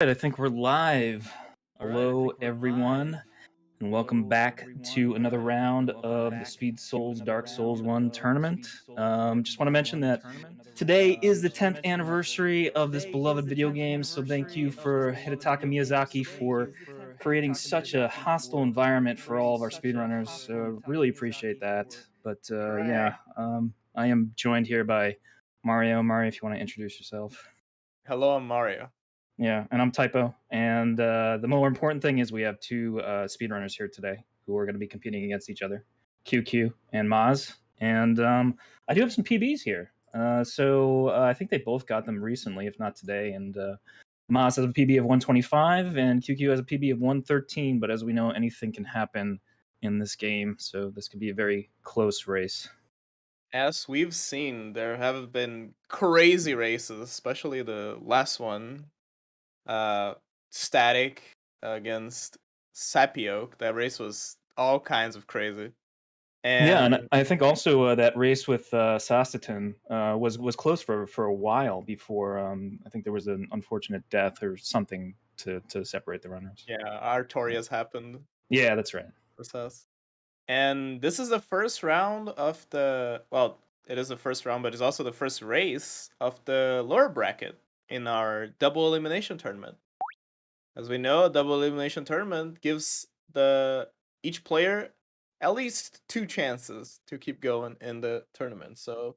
I think we're live. Hello, everyone, and welcome back to another round of the Speed Souls Dark Souls 1 tournament. Just want to mention that today is the 10th anniversary of this beloved video game, so thank you for Hidetaka Miyazaki for creating such a hostile environment for all of our speedrunners. So really appreciate that. But I am joined here by Mario. Mario, if you want to introduce yourself. Hello, I'm Mario. Yeah, and I'm Typo. And the more important thing is we have two speedrunners here today who are going to be competing against each other, QueueKyoo and Maz. And I do have some PBs here. So I think they both got them recently, if not today. And Maz has a PB of 125 and QueueKyoo has a PB of 113. But as we know, anything can happen in this game. So this could be a very close race. As we've seen, there have been crazy races, especially the last one. Static against Sapioke. That race was all kinds of crazy. Yeah, and And I think also that race with Sastatin was close for a while before I think there was an unfortunate death or something to separate the runners. yeah, Artorias happened Yeah, that's right. for us. And this is the first round of it is the first round, but it's also the first race of the lower bracket in our double elimination tournament. As we know, a double elimination tournament gives the each player at least two chances to keep going in the tournament. So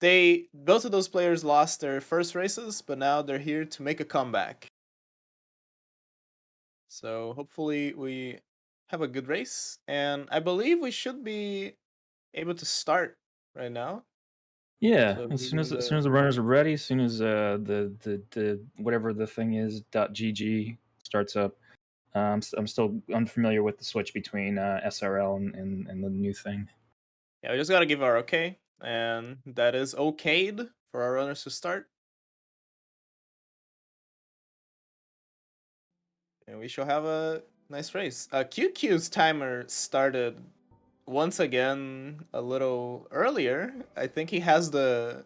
both of those players lost their first races, but now they're here to make a comeback. So hopefully we have a good race, and I believe we should be able to start right now. Yeah, So as soon as the runners are ready, as soon as the whatever the thing is .gg starts up, I'm still unfamiliar with the switch between SRL and the new thing. yeah, we just gotta give our okay, and that is okayed for our runners to start. And we shall have a nice race. QQ's timer started once again a little earlier. I think he has the.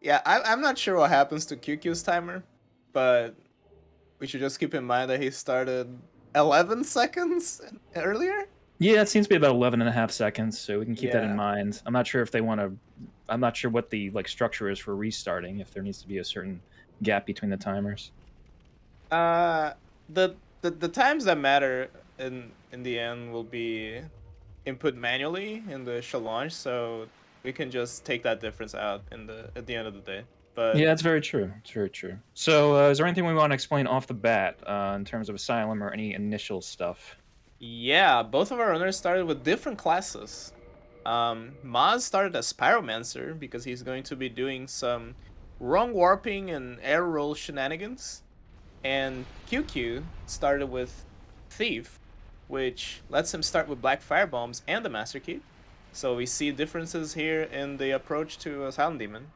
Yeah, I'm not sure what happens to QQ's timer, but we should just keep in mind that he started 11 seconds earlier. Yeah, it seems to be about 11 and a half seconds, so we can keep that in Yeah. mind. I'm not sure if they want to. I'm not sure what the structure is for restarting. If there needs to be a certain gap between the timers. Uh, the times that matter in the end will be input manually in the challenge, so we can just take that difference out at the end of the day. But Yeah, that's very true. It's very true. So, is there anything we want to explain off the bat in terms of Asylum or any initial stuff? yeah, both of our runners started with different classes. Maz started as Pyromancer because he's going to be doing some wrong warping and air roll shenanigans. And QQ started with Thief, which lets him start with Black Firebombs and the Master Key. So we see differences here in the approach to Asylum Demon.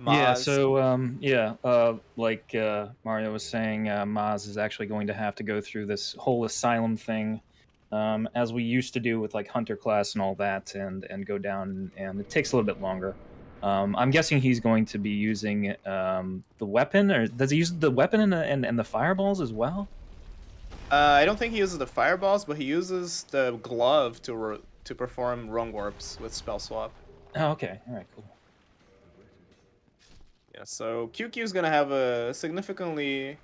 Yeah. Maz, So, like Mario was saying, Maz is actually going to have to go through this whole Asylum thing, as we used to do with like Hunter class and all that, and go down, and it takes a little bit longer. I'm guessing he's going to be using the weapon, or does he use the weapon and the fireballs as well? I don't think he uses the Fireballs, but he uses the glove to perform Wrong Warps with Spell Swap. Oh, okay. All right. Cool. Yeah, so QQ is gonna have a significantly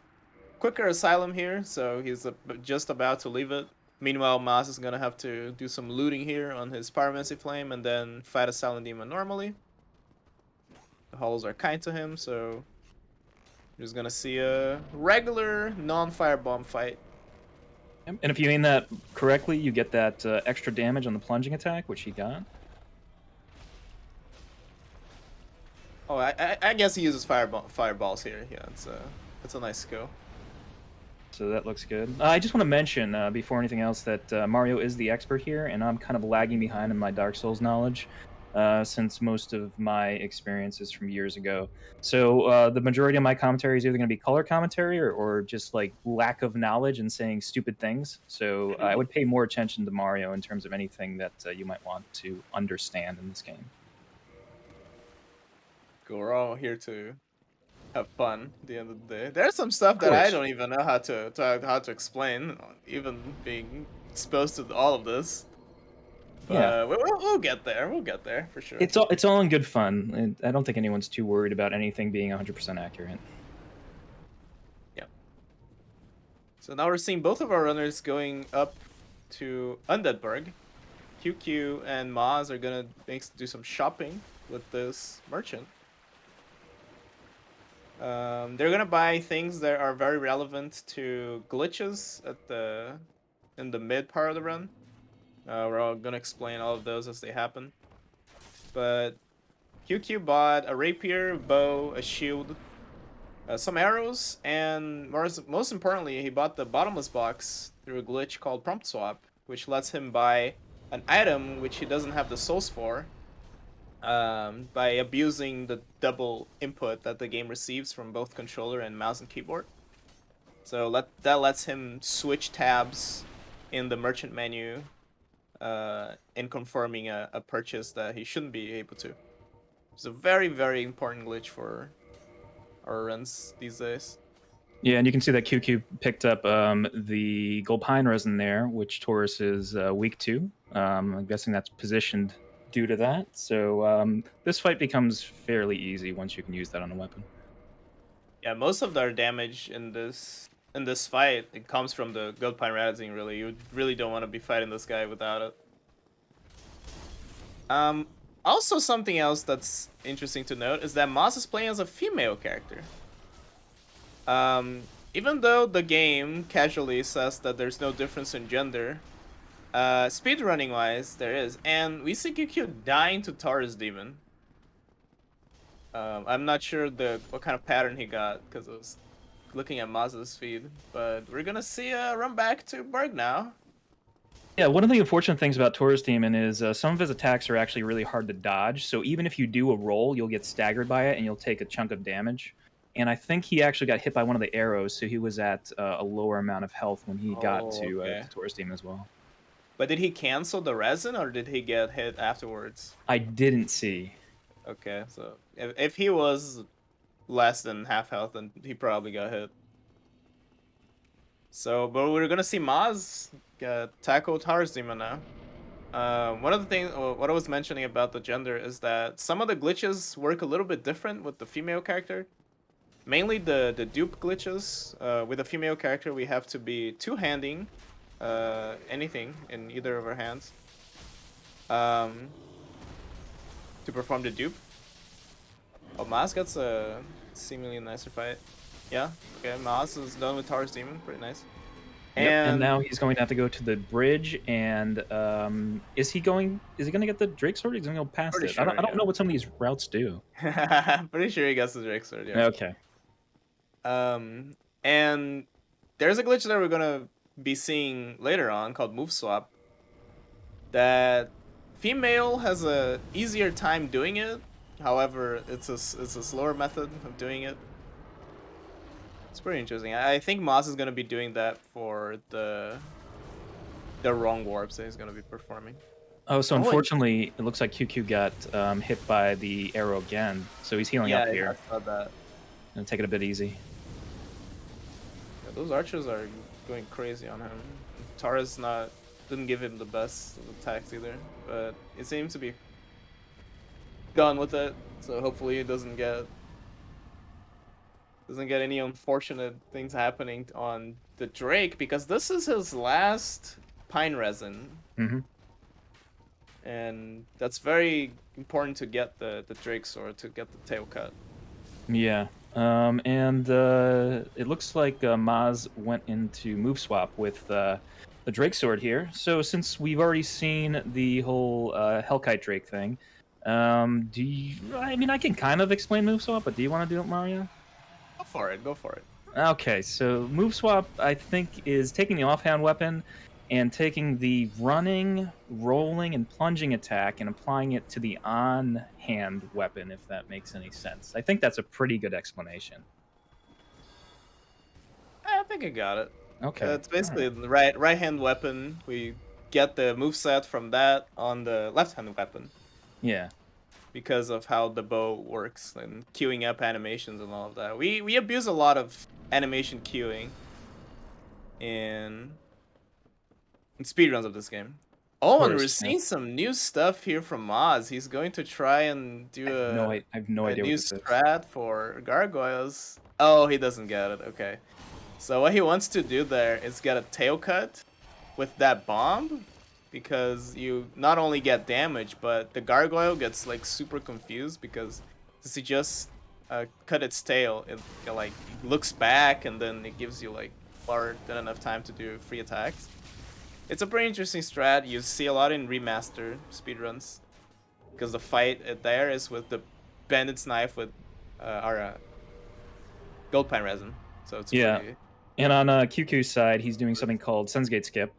quicker Asylum here, so he's just about to leave it. Meanwhile, Maz is gonna have to do some looting here on his Pyromancy Flame and then fight a Silent Demon normally. The hollows are kind to him, so you're just gonna see a regular non-firebomb fight. And if you aim that correctly, you get that extra damage on the plunging attack, which he got. Oh, I guess he uses fireballs here. Yeah, it's a nice skill. So that looks good. I just want to mention before anything else that Mario is the expert here, and I'm kind of lagging behind in my Dark Souls knowledge since most of my experience is from years ago. So the majority of my commentary is either going to be color commentary or just like lack of knowledge and saying stupid things. So I would pay more attention to Mario in terms of anything that you might want to understand in this game. Cool. We're all here to have fun at the end of the day. There's some stuff Of that I course. don't even know how to explain, even being exposed to all of this. Yeah. But we'll get there. We'll get there for sure. It's all in good fun. And I don't think anyone's too worried about anything being 100% accurate. Yeah. So now we're seeing both of our runners going up to Undeadburg. QueueKyoo and Maz are gonna do some shopping with this merchant. They're gonna buy things that are very relevant to glitches in the mid part of the run. We're all gonna explain all of those as they happen. But QueueKyoo bought a rapier, bow, a shield, some arrows, and most importantly, he bought the bottomless box through a glitch called prompt swap, which lets him buy an item which he doesn't have the souls for, by abusing the double input that the game receives from both controller and mouse and keyboard. So that lets him switch tabs in the merchant menu, in confirming a purchase that he shouldn't be able to. It's a very, very important glitch for our runs these days. Yeah, and you can see that QQ picked up the gold pine resin there, which Taurus is weak to. I'm guessing that's positioned due to that. So this fight becomes fairly easy once you can use that on a weapon. Yeah, most of their damage in this fight, it comes from the gold pine resin. Really, you really don't want to be fighting this guy without it. Um, Also something else that's interesting to note is that Moss is playing as a female character. Even though the game casually says that there's no difference in gender, speedrunning wise there is, and we see QQ dying to Taurus Demon. I'm not sure what kind of pattern he got because I was looking at Maz's feed, but we're gonna see a run back to Berg now. Yeah, one of the unfortunate things about Taurus Demon is some of his attacks are actually really hard to dodge. So even if you do a roll, you'll get staggered by it and you'll take a chunk of damage. And I think he actually got hit by one of the arrows, so he was at a lower amount of health when he got Oh, okay. to Taurus Demon as well. But did he cancel the resin or did he get hit afterwards? I didn't see. Okay, so if he was less than half health, then he probably got hit. So, but we're gonna see Maz tackle Taurus Demon now. One of the things, what I was mentioning about the gender is that some of the glitches work a little bit different with the female character. Mainly the dupe glitches. With a female character, we have to be two-handing anything in either of our hands, um, to perform the dupe. Oh, Maz gets a seemingly nicer fight. Yeah, okay, Maz is done with Taurus Demon. Pretty nice. Yep, and And now he's going to have to go to the bridge. And is he going? Is he going to get the Drake sword? Or is he going to go past pretty it? sure, I don't yeah. know what some of these routes do. Pretty sure he gets the Drake sword, yeah. Okay. And there's a glitch that we're gonna be seeing later on called move swap. That female has a easier time doing it. However, it's a slower method of doing it. It's pretty interesting. I think Moss is gonna be doing that for the wrong warps that he's gonna be performing. Oh, so Oh, and unfortunately, it looks like QQ got hit by the arrow again. So he's healing yeah, up I here saw that. and take it a bit easy. Yeah, those archers are going crazy on him. Tara's not didn't give him the best of attacks either, but it seems to be gone with it. So hopefully he doesn't get any unfortunate things happening on the Drake, because this is his last pine resin, Hmm. and that's very important to get the Drake sword, to get the tail cut. Yeah. And it looks like Maz went into move swap with the Drake sword here. So since we've already seen the whole Hellkite Drake thing, do you? I mean, I can kind of explain move swap, but do you want to do it, Mario? Go for it. Go for it. Okay, so move swap, I think, is taking the offhand weapon and taking the running, rolling, and plunging attack and applying it to the on-hand weapon, if that makes any sense. I think that's a pretty good explanation. I think I got it. Okay, It's all basically right. the right hand weapon. We get the move set from that on the left hand weapon. Yeah. because of how the bow works and queuing up animations and all of that. We abuse a lot of animation queuing in speedruns of this game. Of Oh, and we're course. Yeah. seeing some new stuff here from Maz. He's going to try and do I have no a idea what new this is. strat for gargoyles. Oh, he doesn't get it. Okay. So what he wants to do there is get a tail cut with that bomb, because you not only get damage, but the gargoyle gets like super confused because since he just cut its tail, it like looks back and then it gives you like more than enough time to do free attacks. It's a pretty interesting strat. You see a lot in remaster speedruns because the fight there is with the bandit's knife with our gold pine resin. So it's Yeah. pretty. And on QQ's side, he's doing something called Sensegate Skip,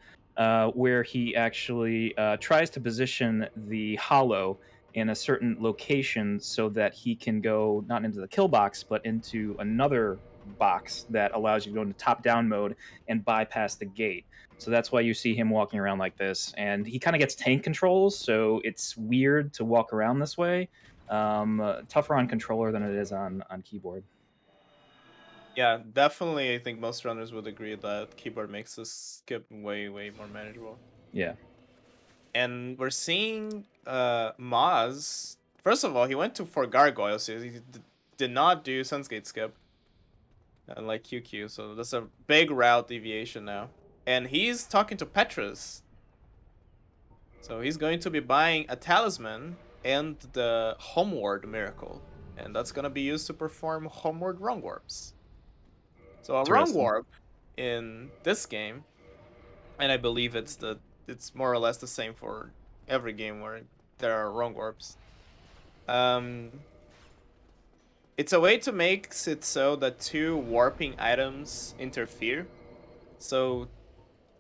where he actually tries to position the hollow in a certain location so that he can go not into the kill box, but into another box that allows you to go into top down mode and bypass the gate. So that's why you see him walking around like this. And he kind of gets tank controls, so it's weird to walk around this way. Tougher on controller than it is on keyboard. Yeah, definitely. I think most runners would agree that keyboard makes this skip way more manageable. Yeah. And we're seeing Maz. First of all, he went to for gargoyles. So he did not do Sunsgate skip, unlike QQ. So that's a big route deviation now. And he's talking to Petrus. So he's going to be buying a talisman and the homeward miracle, and that's gonna be used to perform homeward wrong warps. So a wrong Interesting. warp in this game, and I believe it's more or less the same for every game where there are wrong warps. Um, it's a way to make it so that two warping items interfere. So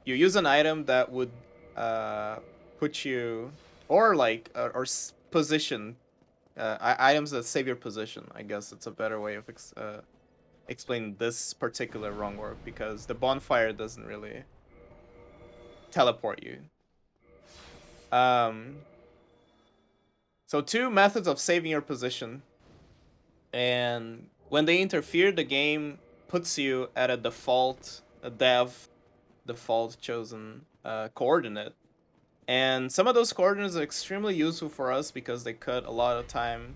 you use an item that would uh, put you, or like position items that save your position. I guess it's a better way of explaining this particular wrong warp, because the bonfire doesn't really teleport you. Um, so two methods of saving your position, and when they interfere, the game puts you at a default chosen coordinate. And some of those coordinates are extremely useful for us because they cut a lot of time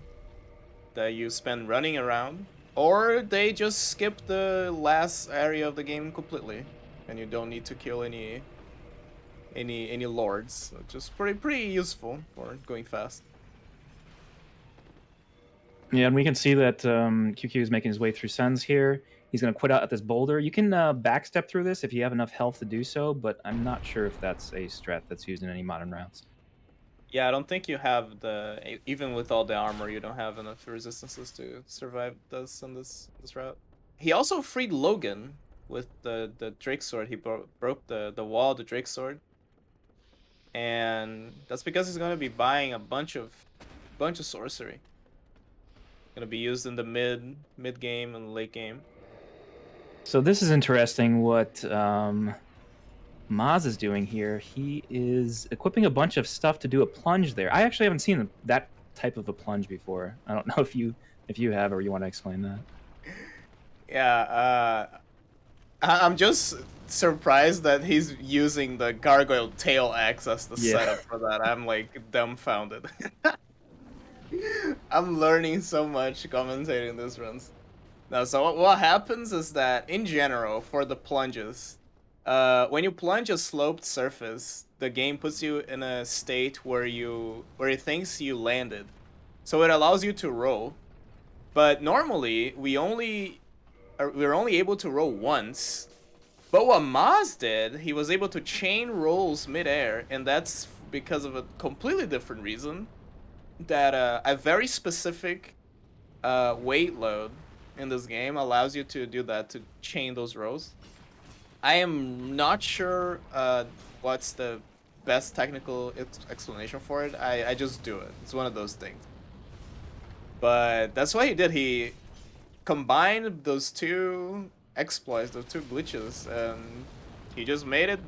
that you spend running around, or they just skip the last area of the game completely, and you don't need to kill any lords, which is pretty useful for going fast. Yeah, and we can see that QQ is making his way through Sens here. He's going to quit out at this boulder. You can backstep through this if you have enough health to do so, but I'm not sure if that's a strat that's used in any modern routes. Yeah, I don't think you have even with all the armor, you don't have enough resistances to survive this on this route. He also freed Logan with the Drake sword. He broke the wall of the Drake sword, and that's because he's gonna be buying a bunch of sorcery. Gonna be used in the mid game and late game. So this is interesting what Maz is doing here. He is equipping a bunch of stuff to do a plunge there. I actually haven't seen that type of a plunge before. I don't know if you have or you want to explain that. Yeah, I'm just surprised that he's using the gargoyle tail axe as the Yeah. setup for that. I'm like dumbfounded. I'm learning so much commentating this runs. Now, so what happens is that in general for the plunges, when you plunge a sloped surface, the game puts you in a state where it thinks you landed, so it allows you to roll. But normally we're only able to roll once. But what Maz did, he was able to chain rolls midair, and that's because of a completely different reason. That a very specific weight load in this game allows you to do that, to chain those rolls. I am not sure what's the best technical explanation for it. I just do it. It's one of those things. But that's what he did. He combined those two exploits, those two glitches, and he just made it,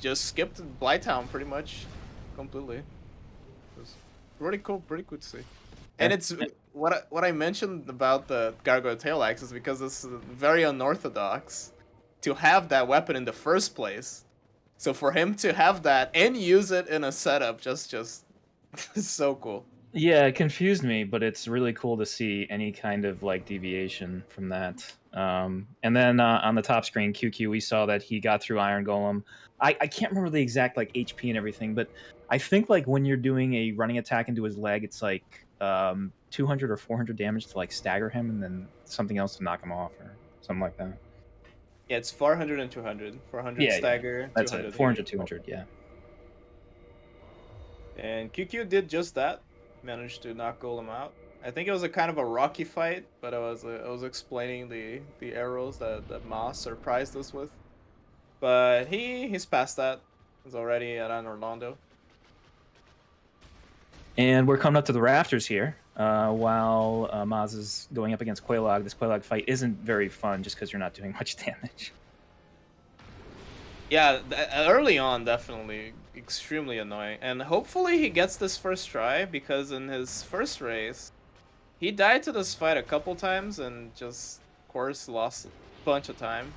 just skipped Blighttown pretty much completely. It was pretty cool to see. And Okay. it's what I mentioned about the gargoyle tail axe is because it's very unorthodox to have that weapon in the first place. So for him to have that and use it in a setup just is so cool. Yeah, it confused me, but it's really cool to see any kind of like deviation from that. And then on the top screen, QQ, we saw that he got through Iron Golem. I can't remember the exact like HP and everything, but I think like when you're doing a running attack into his leg, it's like 200 or 400 damage to like stagger him, and then something else to knock him off or something like that. Yeah, it's 400 and 200. 400 Yeah, stagger, that's it. 200 hit. 400, 200. Yeah. And QQ did just that. Managed to knock Golem out. I think it was a kind of a rocky fight, but I was explaining the arrows that Moss surprised us with. But he's past that. He's already at An Orlando. And we're coming up to the rafters here. While Maz is going up against Quelaag, this Quelaag fight isn't very fun just because you're not doing much damage. Yeah, early on, definitely extremely annoying. And hopefully he gets this first try, because in his first race, he died to this fight a couple times and just, of course, lost a bunch of time.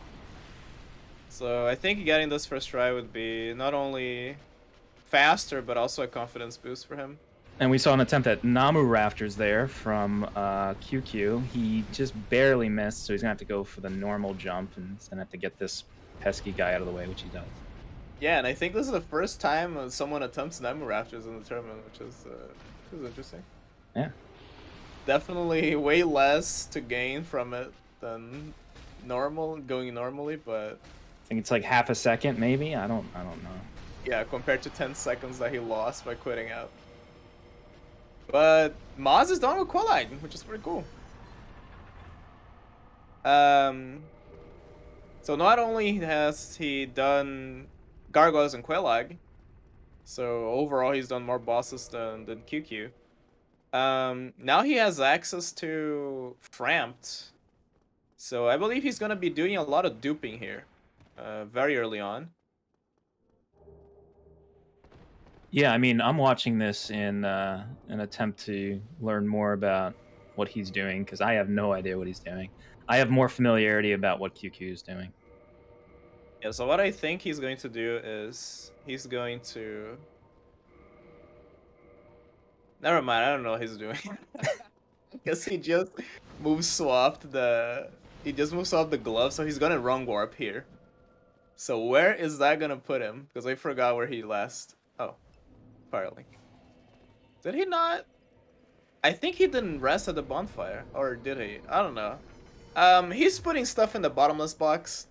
So I think getting this first try would be not only faster, but also a confidence boost for him. And we saw an attempt at Namu Rafters there from QQ. He just barely missed, so he's going to have to go for the normal jump, and he's going to have to get this pesky guy out of the way, which he does. Yeah, and I think this is the first time someone attempts Namu Raptors in the tournament, which is interesting. Yeah. Definitely way less to gain from it than going normally, but I think it's like half a second, maybe. I don't know. yeah, compared to 10 seconds that he lost by quitting out. But Maz is done with Quelaag, which is pretty cool. So not only has he done Gargoyles and Quelaag, so overall he's done more bosses than QQ. Now he has access to Framped, so I believe he's gonna be doing a lot of duping here, very early on. Yeah, I mean, I'm watching this in an attempt to learn more about what he's doing because I have no idea what he's doing. I have more familiarity about what QQ is doing. Yeah, so what I think he's going to do is he's going to... Never mind, I don't know what he's doing. Because he just moves swapped the... He just moves swapped the glove, so he's gonna run warp here. So where is that gonna put him? Because I forgot where he last... Oh, Firelink. Did he not? I think he didn't rest at the bonfire, or did he? I don't know. He's putting stuff in the bottomless box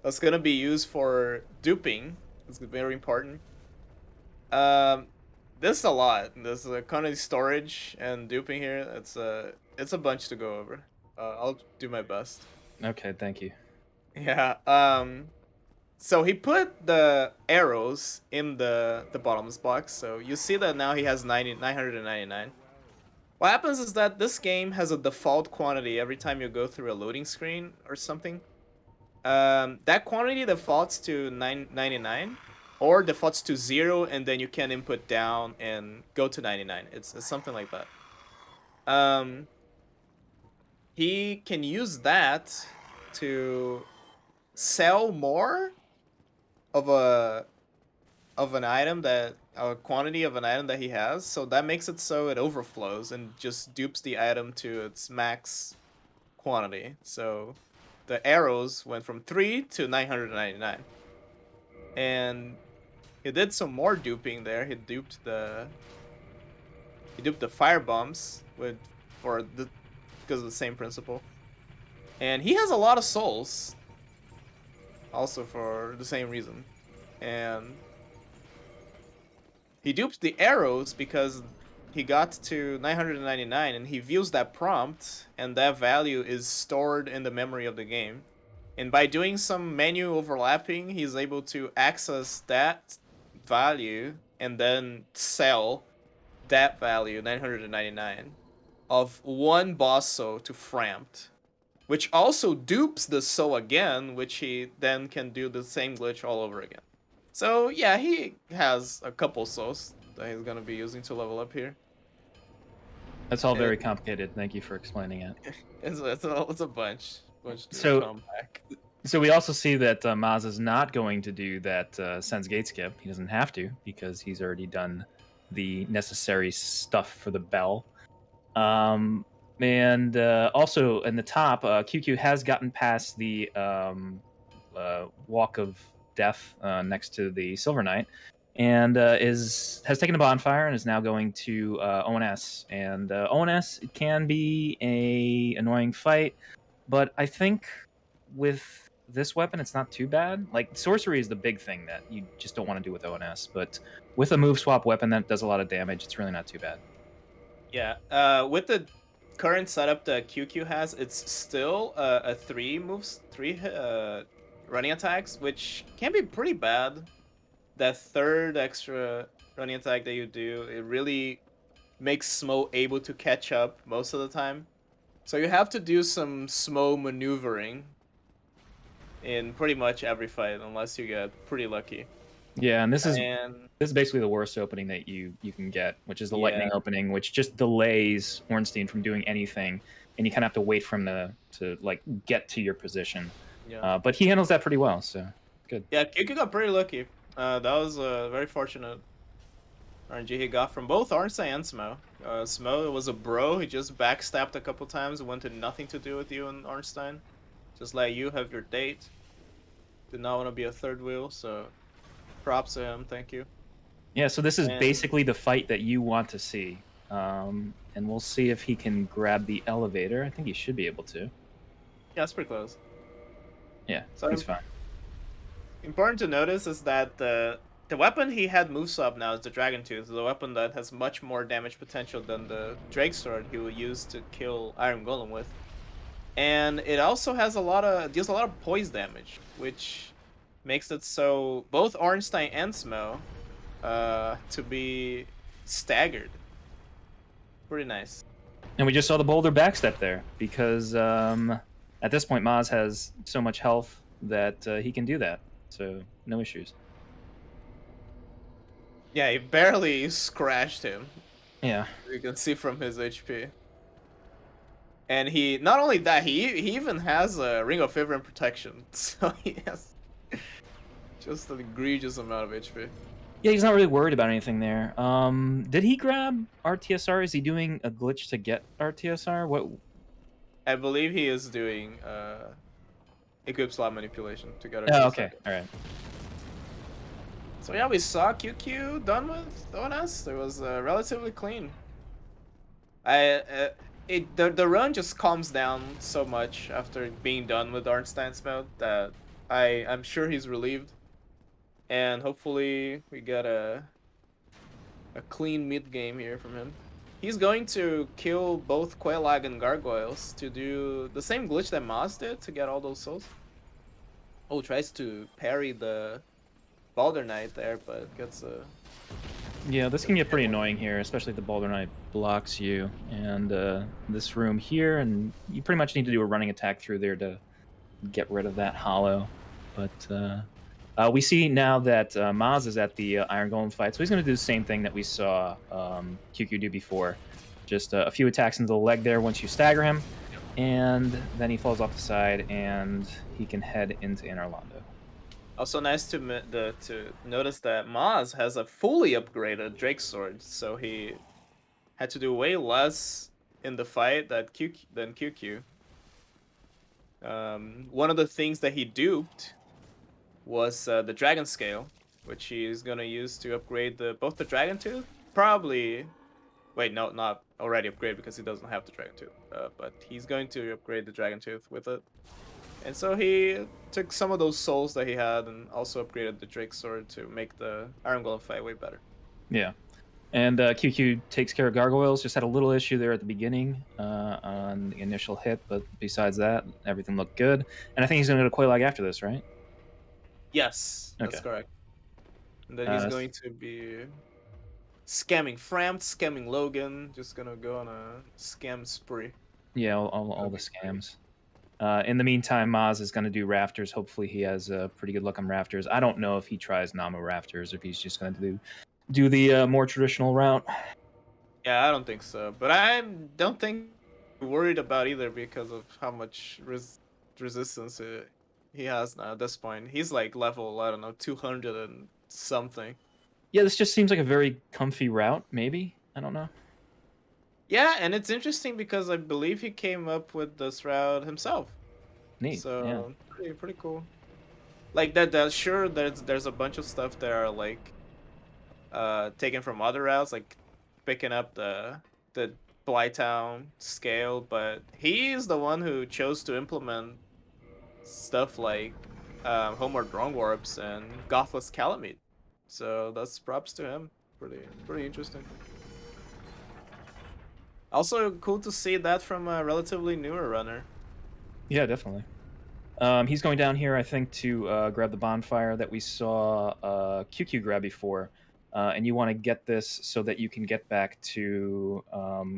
that's gonna be used for duping. It's very important. This is a lot. There's a kind of storage and duping here. It's a bunch to go over. I'll do my best. Okay, thank you. Yeah. So he put the arrows in the bottomless box. So you see that now he has 999. What happens is that this game has a default quantity every time you go through a loading screen or something. That quantity defaults to 999, or defaults to 0, and then you can input down and go to 99. It's something like that. He can use that to sell more of an item, that a quantity of an item that he has, so that makes it so it overflows and just dupes the item to its max quantity. So the arrows went from 3 to 999, and he did some more duping there. He duped the fire bombs because of the same principle, and he has a lot of souls also for the same reason. And he duped the arrows because he got to 999 and he views that prompt, and that value is stored in the memory of the game. And by doing some menu overlapping, he's able to access that value and then sell that value, 999, of one boss soul to Framped, which also dupes the soul again, which he then can do the same glitch all over again. So yeah, he has a couple souls that he's gonna be using to level up here. That's all very It, complicated. Thank you for explaining it. it's a bunch to So, unpack. so we also see that Maz is not going to do that Sense Gate skip. He doesn't have to because he's already done the necessary stuff for the bell. Um, and also in the top, QQ has gotten past the Walk of Death next to the Silver Knight, and has taken a bonfire and is now going to ONS. And ONS can be a annoying fight, but I think with this weapon, it's not too bad. Like sorcery is the big thing that you just don't want to do with ONS, but with a move swap weapon that does a lot of damage, it's really not too bad. Yeah. With the current setup that QQ has, it's still a three running attacks, which can be pretty bad. That third extra running attack that you do, it really makes Smo able to catch up most of the time. So you have to do some Smo maneuvering in pretty much every fight, unless you get pretty lucky. Yeah, and And this is basically the worst opening that you can get, which is the lightning yeah, opening, which just delays Ornstein from doing anything, and you kind of have to wait for him to like get to your position. yeah, But he handles that pretty well, so good. yeah. QQ got pretty lucky. That was very fortunate RNG he got from both Arnstein and Smo. Smo was a bro. He just backstabbed a couple times, wanted nothing to do with you and Arnstein. Just let you have your date. Did not want to be a third wheel, so props to him. Thank you. Yeah, so this is And basically the fight that you want to see, and we'll see if he can grab the elevator. I think he should be able to. yeah, it's pretty close. Yeah, So he's fine. important to notice is that the weapon he had moves up now is the Dragon Tooth, the weapon that has much more damage potential than the Drake Sword he will use to kill Iron Golem with. And it also has deals a lot of poise damage, which makes it so both Ornstein and Smo to be staggered. Pretty nice. And we just saw the boulder backstep there because at this point Maz has so much health that he can do that, so no issues. Yeah, he barely scratched him. Yeah. You can see from his HP. And he not only that, he even has a Ring of Favor and Protection, so he has just an egregious amount of HP. Yeah, he's not really worried about anything there. Did he grab RTSR? Is he doing a glitch to get RTSR? What? I believe he is doing equip slot manipulation to get Oh, RTSR. okay, all right. So yeah, we saw QQ done with ONS. It was relatively clean. The run just calms down so much after being done with Arnstein's mode that I'm sure he's relieved, and hopefully we get a clean mid game here from him. He's going to kill both QueueKyoo and Gargoyles to do the same glitch that Maz did to get all those souls. Oh, tries to parry the Balder Knight there, but gets a... Yeah, this can get pretty annoying here, especially if the Boulder Knight blocks you. And this room here, and you pretty much need to do a running attack through there to get rid of that hollow. But we see now that Maz is at the Iron Golem fight, so he's going to do the same thing that we saw QQ do before. Just a few attacks into the leg there once you stagger him, and then he falls off the side, and he can head into Inner Londo. Also nice to notice that Maz has a fully upgraded Drake Sword, so he had to do way less in the fight than QQ. One of the things that he duped was the Dragon Scale, which he's gonna use to upgrade both the Dragon Tooth. Probably, wait, no, not already upgrade because he doesn't have the Dragon Tooth. But he's going to upgrade the Dragon Tooth with it. And so he took some of those souls that he had and also upgraded the Drake Sword to make the Iron Golem fight way better. Yeah. And QQ takes care of Gargoyles. Just had a little issue there at the beginning on the initial hit, but besides that, everything looked good. And I think he's going to go to QueueKyoo after this, right? Yes, that's Okay. correct. And then he's going to be scamming Frampt, scamming Logan, just gonna go on a scam spree. Yeah, all the scams. In the meantime, Maz is going to do Rafters. Hopefully he has pretty good luck on Rafters. I don't know if he tries Nama Rafters, if he's just going to do the more traditional route. Yeah, I don't think so. But I don't think worried about either because of how much resistance he has now at this point. He's like level, I don't know, 200 and something. Yeah, this just seems like a very comfy route. Maybe I don't know. Yeah, and it's interesting because I believe he came up with this route himself. Neat. Yeah. So pretty cool. Like that sure there's a bunch of stuff that are like taken from other routes, like picking up the Blytown scale, but he's the one who chose to implement stuff like Homeward Drone Warps and Gothless Calamite. So that's props to him. Pretty interesting. Also cool to see that from a relatively newer runner. Yeah, definitely. He's going down here, I think, to grab the bonfire that we saw QQ grab before. And you want to get this so that you can get back to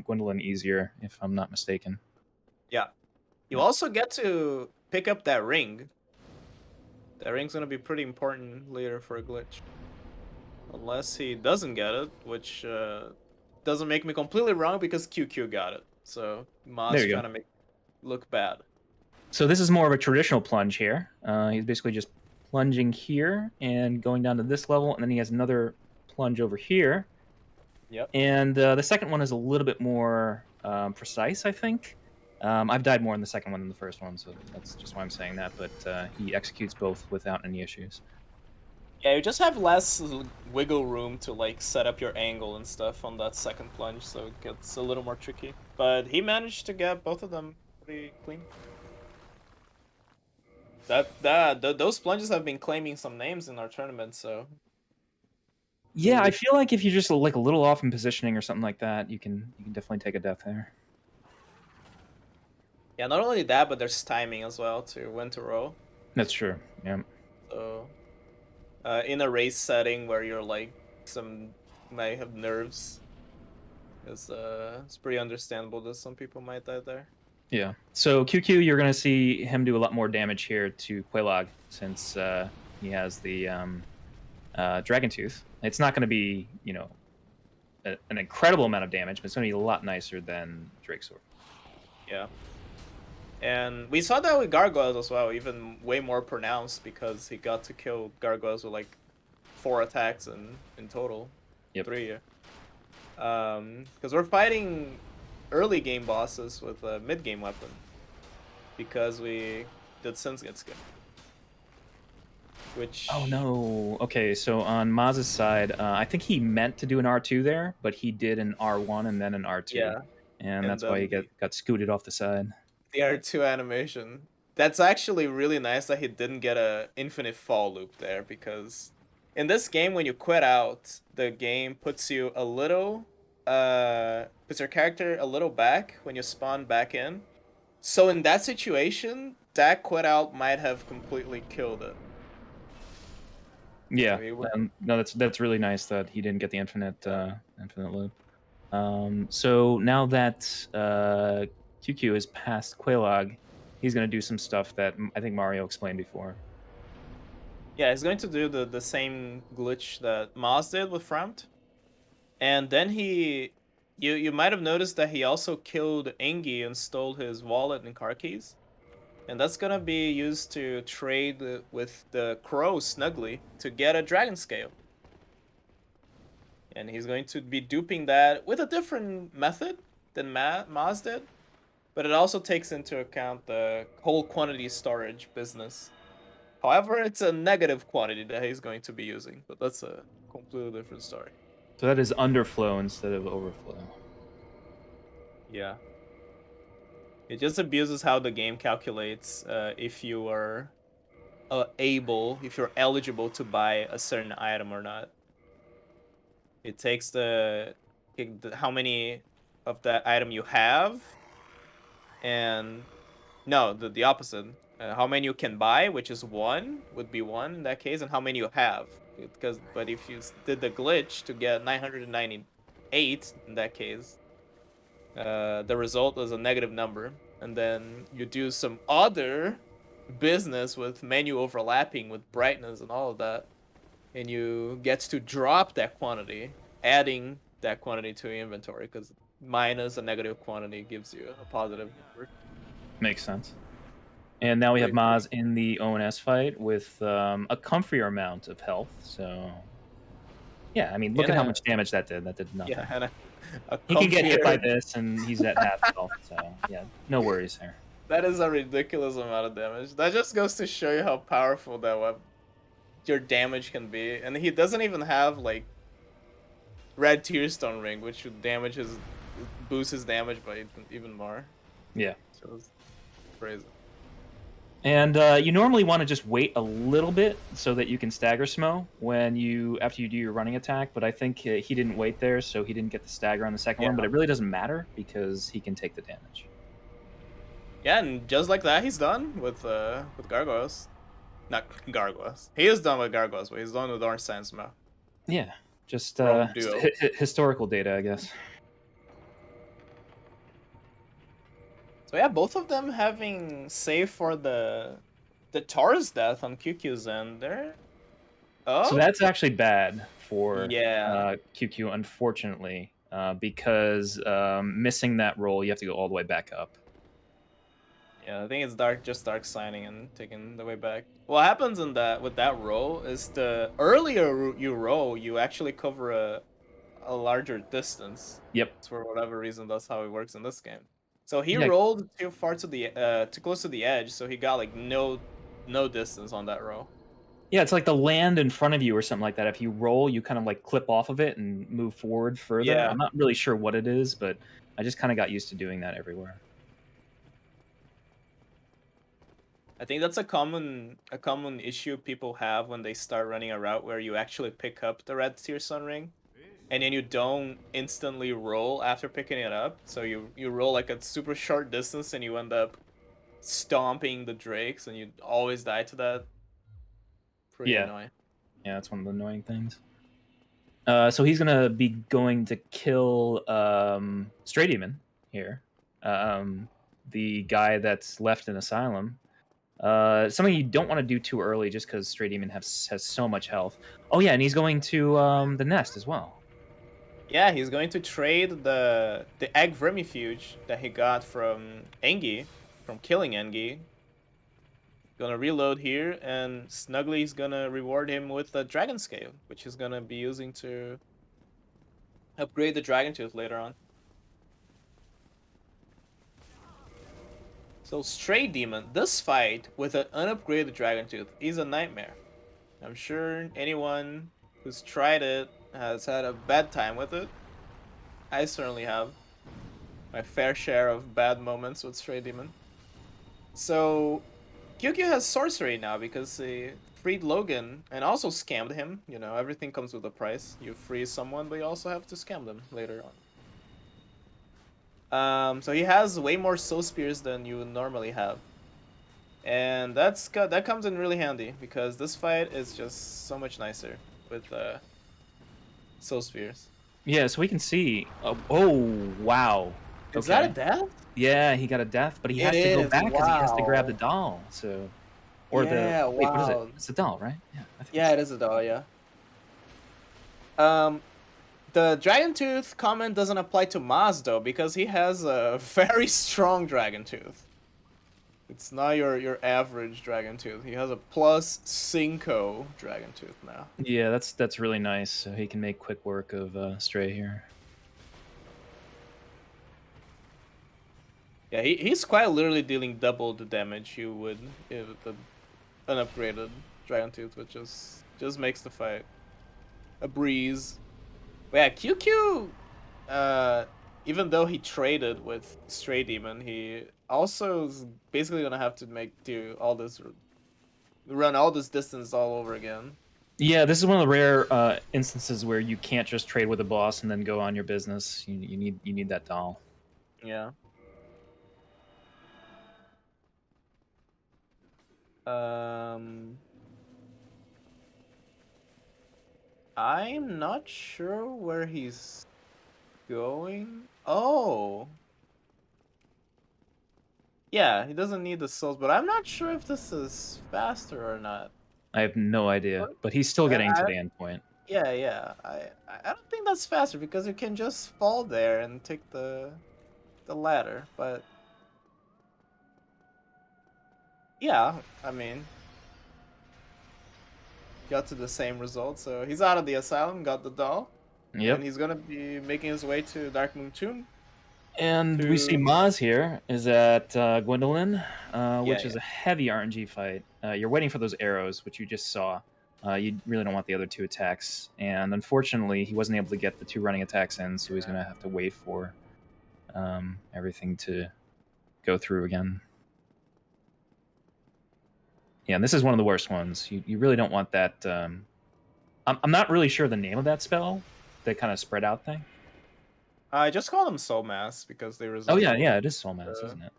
Gwendolyn easier, if I'm not mistaken. Yeah. You Yeah. also get to pick up that ring. That ring's gonna be pretty important later for a glitch. Unless he doesn't get it, which doesn't make me completely wrong because QQ got it. So There Maz you trying go. to make it look bad. So this is more of a traditional plunge here. He's basically just plunging here and going down to this level, and then he has another plunge over here. Yep. And the second one is a little bit more precise, I think. I've died more in the second one than the first one, so that's just why I'm saying that. But he executes both without any issues. Yeah, you just have less wiggle room to like set up your angle and stuff on that second plunge, so it gets a little more tricky. But he managed to get both of them pretty clean. Those plunges have been claiming some names in our tournament, so Yeah, I really. feel like if you're just like a little off in positioning or something like that, you can definitely take a death there. Yeah, not only that, but there's timing as well to when to roll. That's true. Yeah. So in a race setting where you're like some might have nerves, it's pretty understandable that some people might die there. Yeah. So QQ, you're going to see him do a lot more damage here to Quelaag since he has the Dragon Tooth. It's not going to be, an incredible amount of damage, but it's going to be a lot nicer than Drake's Sword. Yeah. And we saw that with Gargoyles as well, even way more pronounced because he got to kill Gargoyles with like 4 attacks in total. Yep. 3. Because we're fighting early game bosses with a mid game weapon because we did Sin's Skin, Oh which no. Okay, so on Maz's side, I think he meant to do an R2 there, but he did an R1 and then an R2, yeah, and and that's why he then got scooted off the side. the R2 animation. That's actually really nice that he didn't get a infinite fall loop there because in this game when you quit out, the game puts you a little puts your character a little back when you spawn back in. So in that situation, that quit out might have completely killed it. So Yeah, he would no, that's really nice that he didn't get the yeah. infinite loop. So now that QQ is past Quelaag, he's going to do some stuff that I think Mario explained before. Yeah, he's going to do the same glitch that Maz did with Frampt. And then you might have noticed that he also killed Engi and stole his wallet and car keys. And that's gonna be used to trade with the crow Snuggly to get a dragon scale. And he's going to be duping that with a different method than Maz did. But it also takes into account the whole quantity storage business. However, it's a negative quantity that he's going to be using, but that's a completely different story. So that is underflow instead of overflow. Yeah. It just abuses how the game calculates if you are if you're eligible to buy a certain item or not. It takes how many of that item you have, and no, the opposite. How many you can buy, which is one, would be one in that case, and how many you have. But if you did the glitch to get 998 in that case, the result is a negative number, and then you do some other business with menu overlapping with brightness and all of that, and you get to drop that quantity, adding that quantity to your inventory because minus a negative quantity gives you a positive number. Makes sense. And now we have Pretty Maz in the ONS fight with a comfier amount of health. So yeah, I mean, look and at how a much damage that did. That did yeah, nothing. and a He can get hit by comfier. this, and he's at half health. So yeah, no worries there. That is a ridiculous amount of damage. That just goes to show you how powerful that your damage can be. And he doesn't even have like red tearstone ring, which would damage his boost his damage by even more. Yeah. So it's crazy. And you normally want to just wait a little bit so that you can stagger Smo after you do your running attack. But I think he didn't wait there, so he didn't get the stagger on the second one. But it really doesn't matter because he can take the damage. Yeah, and just like that, he's done with gargoyles. Not gargoyles. He is done with gargoyles, but he's done with Orange Sandsma. Yeah, just Wrong duo. historical data, I guess. So yeah, both of them having save for the Taurus death on QQ's end. They're So that's actually bad for yeah. QueueKyoo, unfortunately, because missing that roll, you have to go all the way back up. Yeah, I think it's just dark signing and taking the way back. What happens in that with that roll is the earlier you roll, you actually cover a larger distance. Yep. For whatever reason, that's how it works in this game. So he Yeah. rolled too far to the too close to the edge, so he got like no distance on that roll. Yeah, it's like the land in front of you or something like that. If you roll, you kind of like clip off of it and move forward further. Yeah. I'm not really sure what it is, but I just kind of got used to doing that everywhere. I think that's a common issue people have when they start running a route where you actually pick up the red tier sun ring, and then you don't instantly roll after picking it up. So you roll like a super short distance and you end up stomping the drakes, and you always die to that. Pretty annoying. Yeah, that's one of the annoying things. So he's gonna be going to kill Stray Demon here, the guy that's left in Asylum. Something you don't want to do too early, just because Stray Demon has so much health. Oh yeah, and he's going to the nest as well. Yeah, he's going to trade the egg vermifuge that he got from Engi, from killing Engi. Gonna reload here, and Snuggly's gonna reward him with a dragon scale, which he's gonna be using to upgrade the dragon tooth later on. So Stray Demon, this fight with an unupgraded dragon tooth is a nightmare. I'm sure anyone who's tried it has had a bad time with it. I certainly have my fair share of bad moments with Stray Demon. So QueueKyoo has sorcery now because he freed Logan and also scammed him. You know, everything comes with a price. You free someone, but you also have to scam them later on. So he has way more soul spears than you would normally have, and that comes in really handy because this fight is just so much nicer with soul spears. Yeah, so we can see. Oh wow! Is that a death? Yeah, he got a death, but he has to go back because he has to grab the doll. So, or yeah, wait, what is it? wow. It's a doll, right? Yeah, Yeah, it is a doll. Yeah. The Dragon Tooth comment doesn't apply to Maz though because he has a very strong Dragon Tooth. It's not your average Dragon Tooth. He has a plus 5 Dragon Tooth now. Yeah, that's really nice. So he can make quick work of Stray here. Yeah, he's quite literally dealing double the damage you would with the unupgraded Dragon Tooth, which just makes the fight a breeze. But yeah, QueueKyoo, even though he traded with Stray Demon, he also is basically gonna have to run all this distance all over again. Yeah, this is one of the rare instances where you can't just trade with a boss and then go on your business. You need that doll. Yeah. I'm not sure where he's going. Oh. Yeah, he doesn't need the souls, but I'm not sure if this is faster or not. I have no idea, but he's still getting to the end point. Yeah, yeah. I don't think that's faster because you can just fall there and take the ladder. But yeah, I mean, got to the same result. So he's out of the asylum, got the doll, and Yep. he's gonna be making his way to Darkmoon Tomb And we see to Maz here is at Gwendolyn, yeah, which yeah. is a heavy RNG fight. You're waiting for those arrows, which you just saw. You really don't want the other two attacks. And unfortunately, he wasn't able to get the two running attacks in, so he's going to have to wait for everything to go through again. Yeah, and this is one of the worst ones. You really don't want that. I'm not really sure the name of that spell, that kind of spread out thing. I just call them soul mass because they Oh, yeah, resemble yeah, it is Soul Mass, the. isn't it?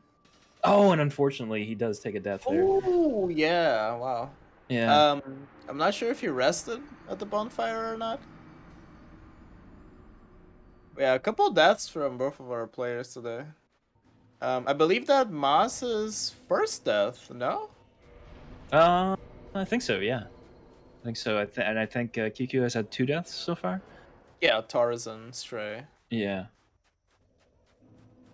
Oh, and unfortunately, he does take a death there. Oh yeah! Wow. Yeah. I'm not sure if you rested at the bonfire or not. Yeah, a couple deaths from both of our players today. I believe that Moss's first death. No. Uh, I think so. Yeah, I think so. And I think QueueKyoo has had two deaths so far. Yeah, Tarzan Stray. Yeah.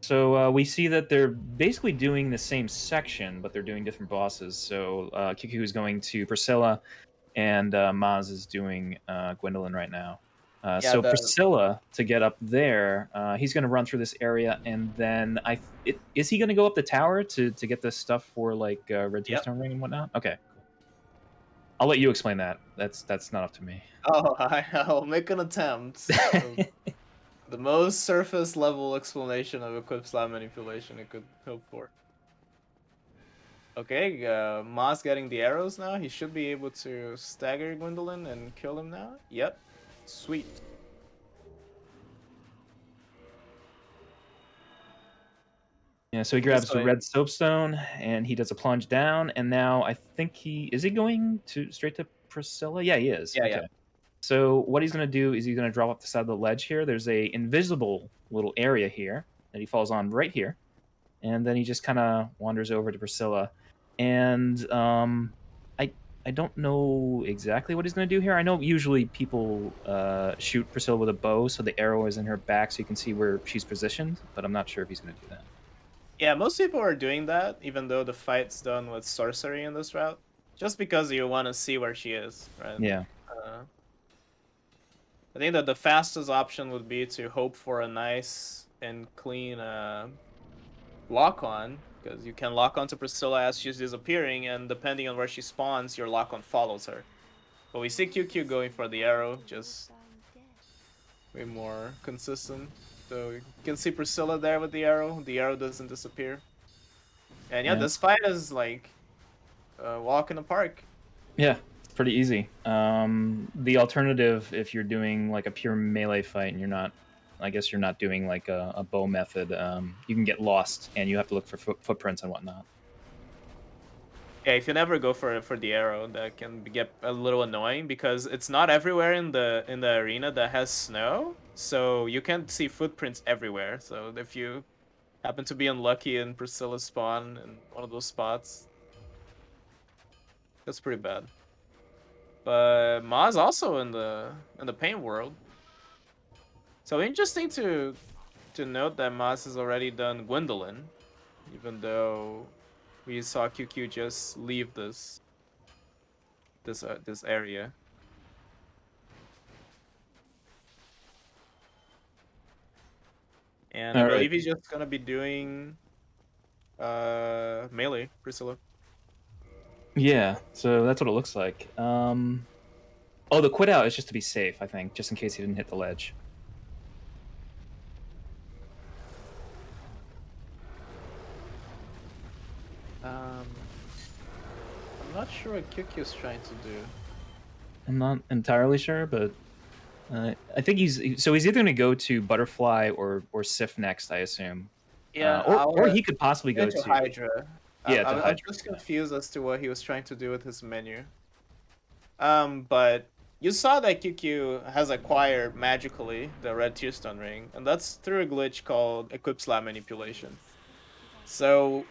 So we see that they're basically doing the same section, but they're doing different bosses. So QueueKyoo is going to Priscilla, and Maz is doing Gwendolyn right now. Yeah, So the Priscilla, to get up there, he's going to run through this area, and then is he going to go up the tower to get this stuff for like Red yep. Tearstone Ring and whatnot? Okay, cool. I'll let you explain that. That's not up to me. Oh, I'll make an attempt. The most surface level explanation of equip slot manipulation I could hope for. Okay, Moss getting the arrows now. He should be able to stagger Gwendolyn and kill him now. Yep. Sweet. Yeah, so he This grabs the way. red soapstone and he does a plunge down, and now I think he going to straight to Priscilla? Yeah, he is. Yeah, yeah. Okay. So what he's gonna do is he's gonna drop off the side of the ledge here. There's a invisible little area here that he falls on right here, and then he just kind of wanders over to Priscilla, and I I don't know exactly what he's gonna do here. I know usually people shoot Priscilla with a bow, so the arrow is in her back, so you can see where she's positioned, but I'm not sure if he's gonna do that. Yeah, most people are doing that, even though the fight's done with sorcery in this route. Just because you want to see where she is, right? Yeah. Uh, I think that the fastest option would be to hope for a nice and clean lock on, because you can lock onto Priscilla as she's disappearing, and depending on where she spawns, your lock on follows her. But we see QueueKyoo going for the arrow, just way more consistent. So you can see Priscilla there with the arrow doesn't disappear. And yeah, Yeah. this fight is like a walk in the park. Yeah, it's pretty easy. The alternative, if you're doing like a pure melee fight and you're not, I guess you're not doing like a bow method, you can get lost and you have to look for footprints and whatnot. Yeah, if you never go for the arrow, that can get a little annoying because it's not everywhere in the arena that has snow, so you can't see footprints everywhere. So if you happen to be unlucky and Priscilla spawn in one of those spots, that's pretty bad. But Ma's also in the paint world, so interesting to note that Maz has already done Gwendolyn, even though we saw QueueKyoo just leave this area. And I All right. believe he's just gonna be doing melee Priscilla. Yeah, so that's what it looks like. Oh, the quit out is just to be safe, I think, just in case he didn't hit the ledge. I'm not sure what QueueKyoo is trying to do. I'm not entirely sure, but I think he's either going to go to Butterfly or Sif next, I assume, Yeah, or he could possibly go to to Hydra. yeah to I'm Hydra. just confused as to what he was trying to do with his menu. But you saw that QueueKyoo has acquired magically the red Tearstone ring, and that's through a glitch called Equip Slot Manipulation. So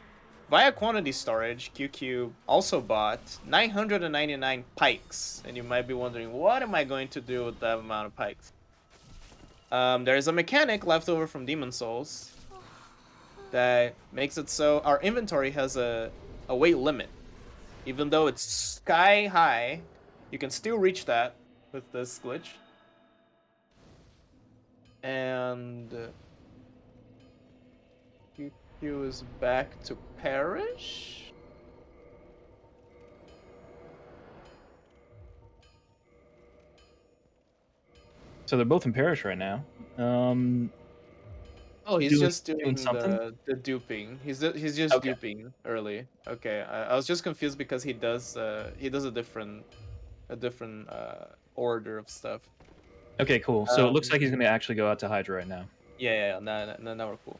via quantity storage, QueueKyoo also bought 999 pikes, and you might be wondering, what am I going to do with that amount of pikes? There is a mechanic left over from Demon Souls that makes it so our inventory has a weight limit. Even though it's sky high, you can still reach that with this glitch. And QueueKyoo is back to Parish. So they're both in Parish right now. Oh, he's just Doing doing something. the duping. He's just Okay. duping early. Okay, I was just confused because he does a different order of stuff. Okay, cool. So it looks like he's gonna actually go out to Hydra right now. Yeah. Now we're cool.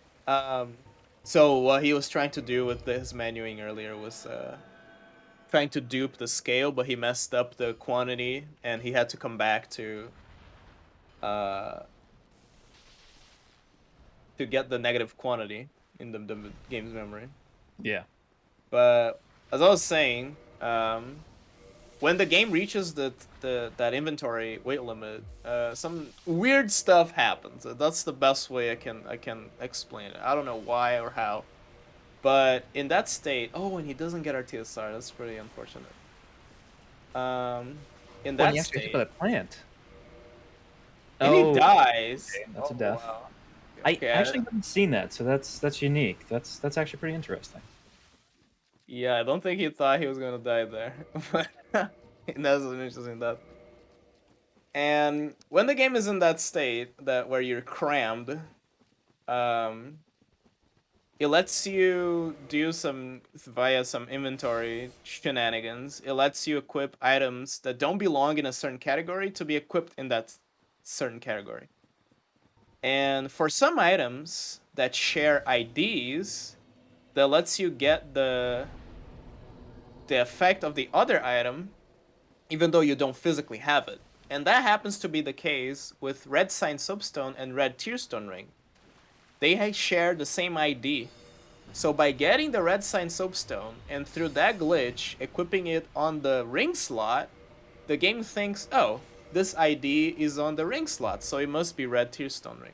So what he was trying to do with his menuing earlier was trying to dupe the scale, but he messed up the quantity, and he had to come back uh to get the negative quantity in the game's memory. Yeah. But as I was saying, when the game reaches that inventory weight limit, some weird stuff happens. That's the best way I can explain it. I don't know why or how, but in that state, oh, and he doesn't get our TSR. That's pretty unfortunate. In When that he actually hit by state, that plant. if he Oh, dies, okay, that's a oh death. wow. I Okay, actually haven't seen that, so that's unique. That's actually pretty interesting. yeah, I don't think he thought he was gonna die there, but that's an interesting death. And when the game is in that state that where you're crammed, um, it lets you do some via some inventory shenanigans. It lets you equip items that don't belong in a certain category to be equipped in that certain category. And for some items that share IDs, that lets you get the effect of the other item even though you don't physically have it. And that happens to be the case with Red Sign Soapstone and Red Tearstone Ring. They share the same ID. So by getting the Red Sign Soapstone and through that glitch, equipping it on the ring slot, the game thinks, oh, this ID is on the ring slot, so it must be Red Tearstone Ring.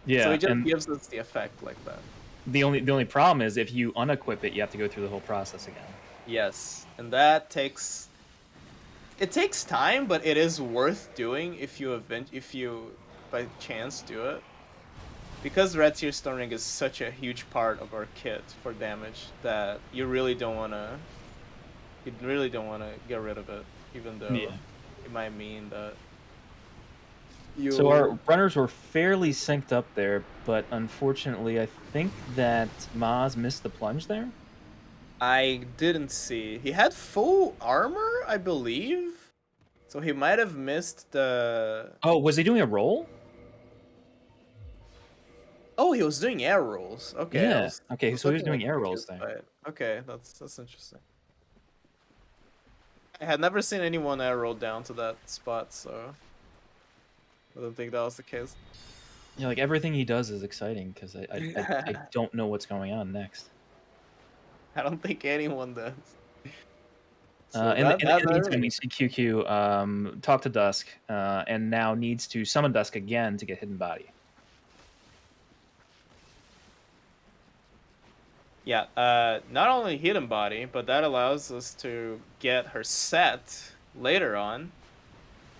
So it Yeah, just and gives us the effect like that. the only problem is if you unequip it, you have to go through the whole process again. Yes, and that takes time, but it is worth doing if you by chance do it. Because Red Tear Stone Ring is such a huge part of our kit for damage that you really don't wanna get rid of it, even though Yeah. it might mean that So our you. runners were fairly synced up there, but unfortunately, I think that Maz missed the plunge there. I didn't see. He had full armor, I believe. So he might have missed the. Oh, was he doing a roll? Oh, he was doing air rolls. Okay, I Yeah. was Okay, so he was looking a doing little air rolls confused there. by it. Okay, that's interesting. I had never seen anyone air roll down to that spot, so I don't think that was the case. Yeah, like everything he does is exciting because I don't know what's going on next. I don't think anyone does. So In the meantime, really we see QQ talk to Dusk, and now needs to summon Dusk again to get Hidden Body. yeah. Not only hidden body, but that allows us to get her set later on,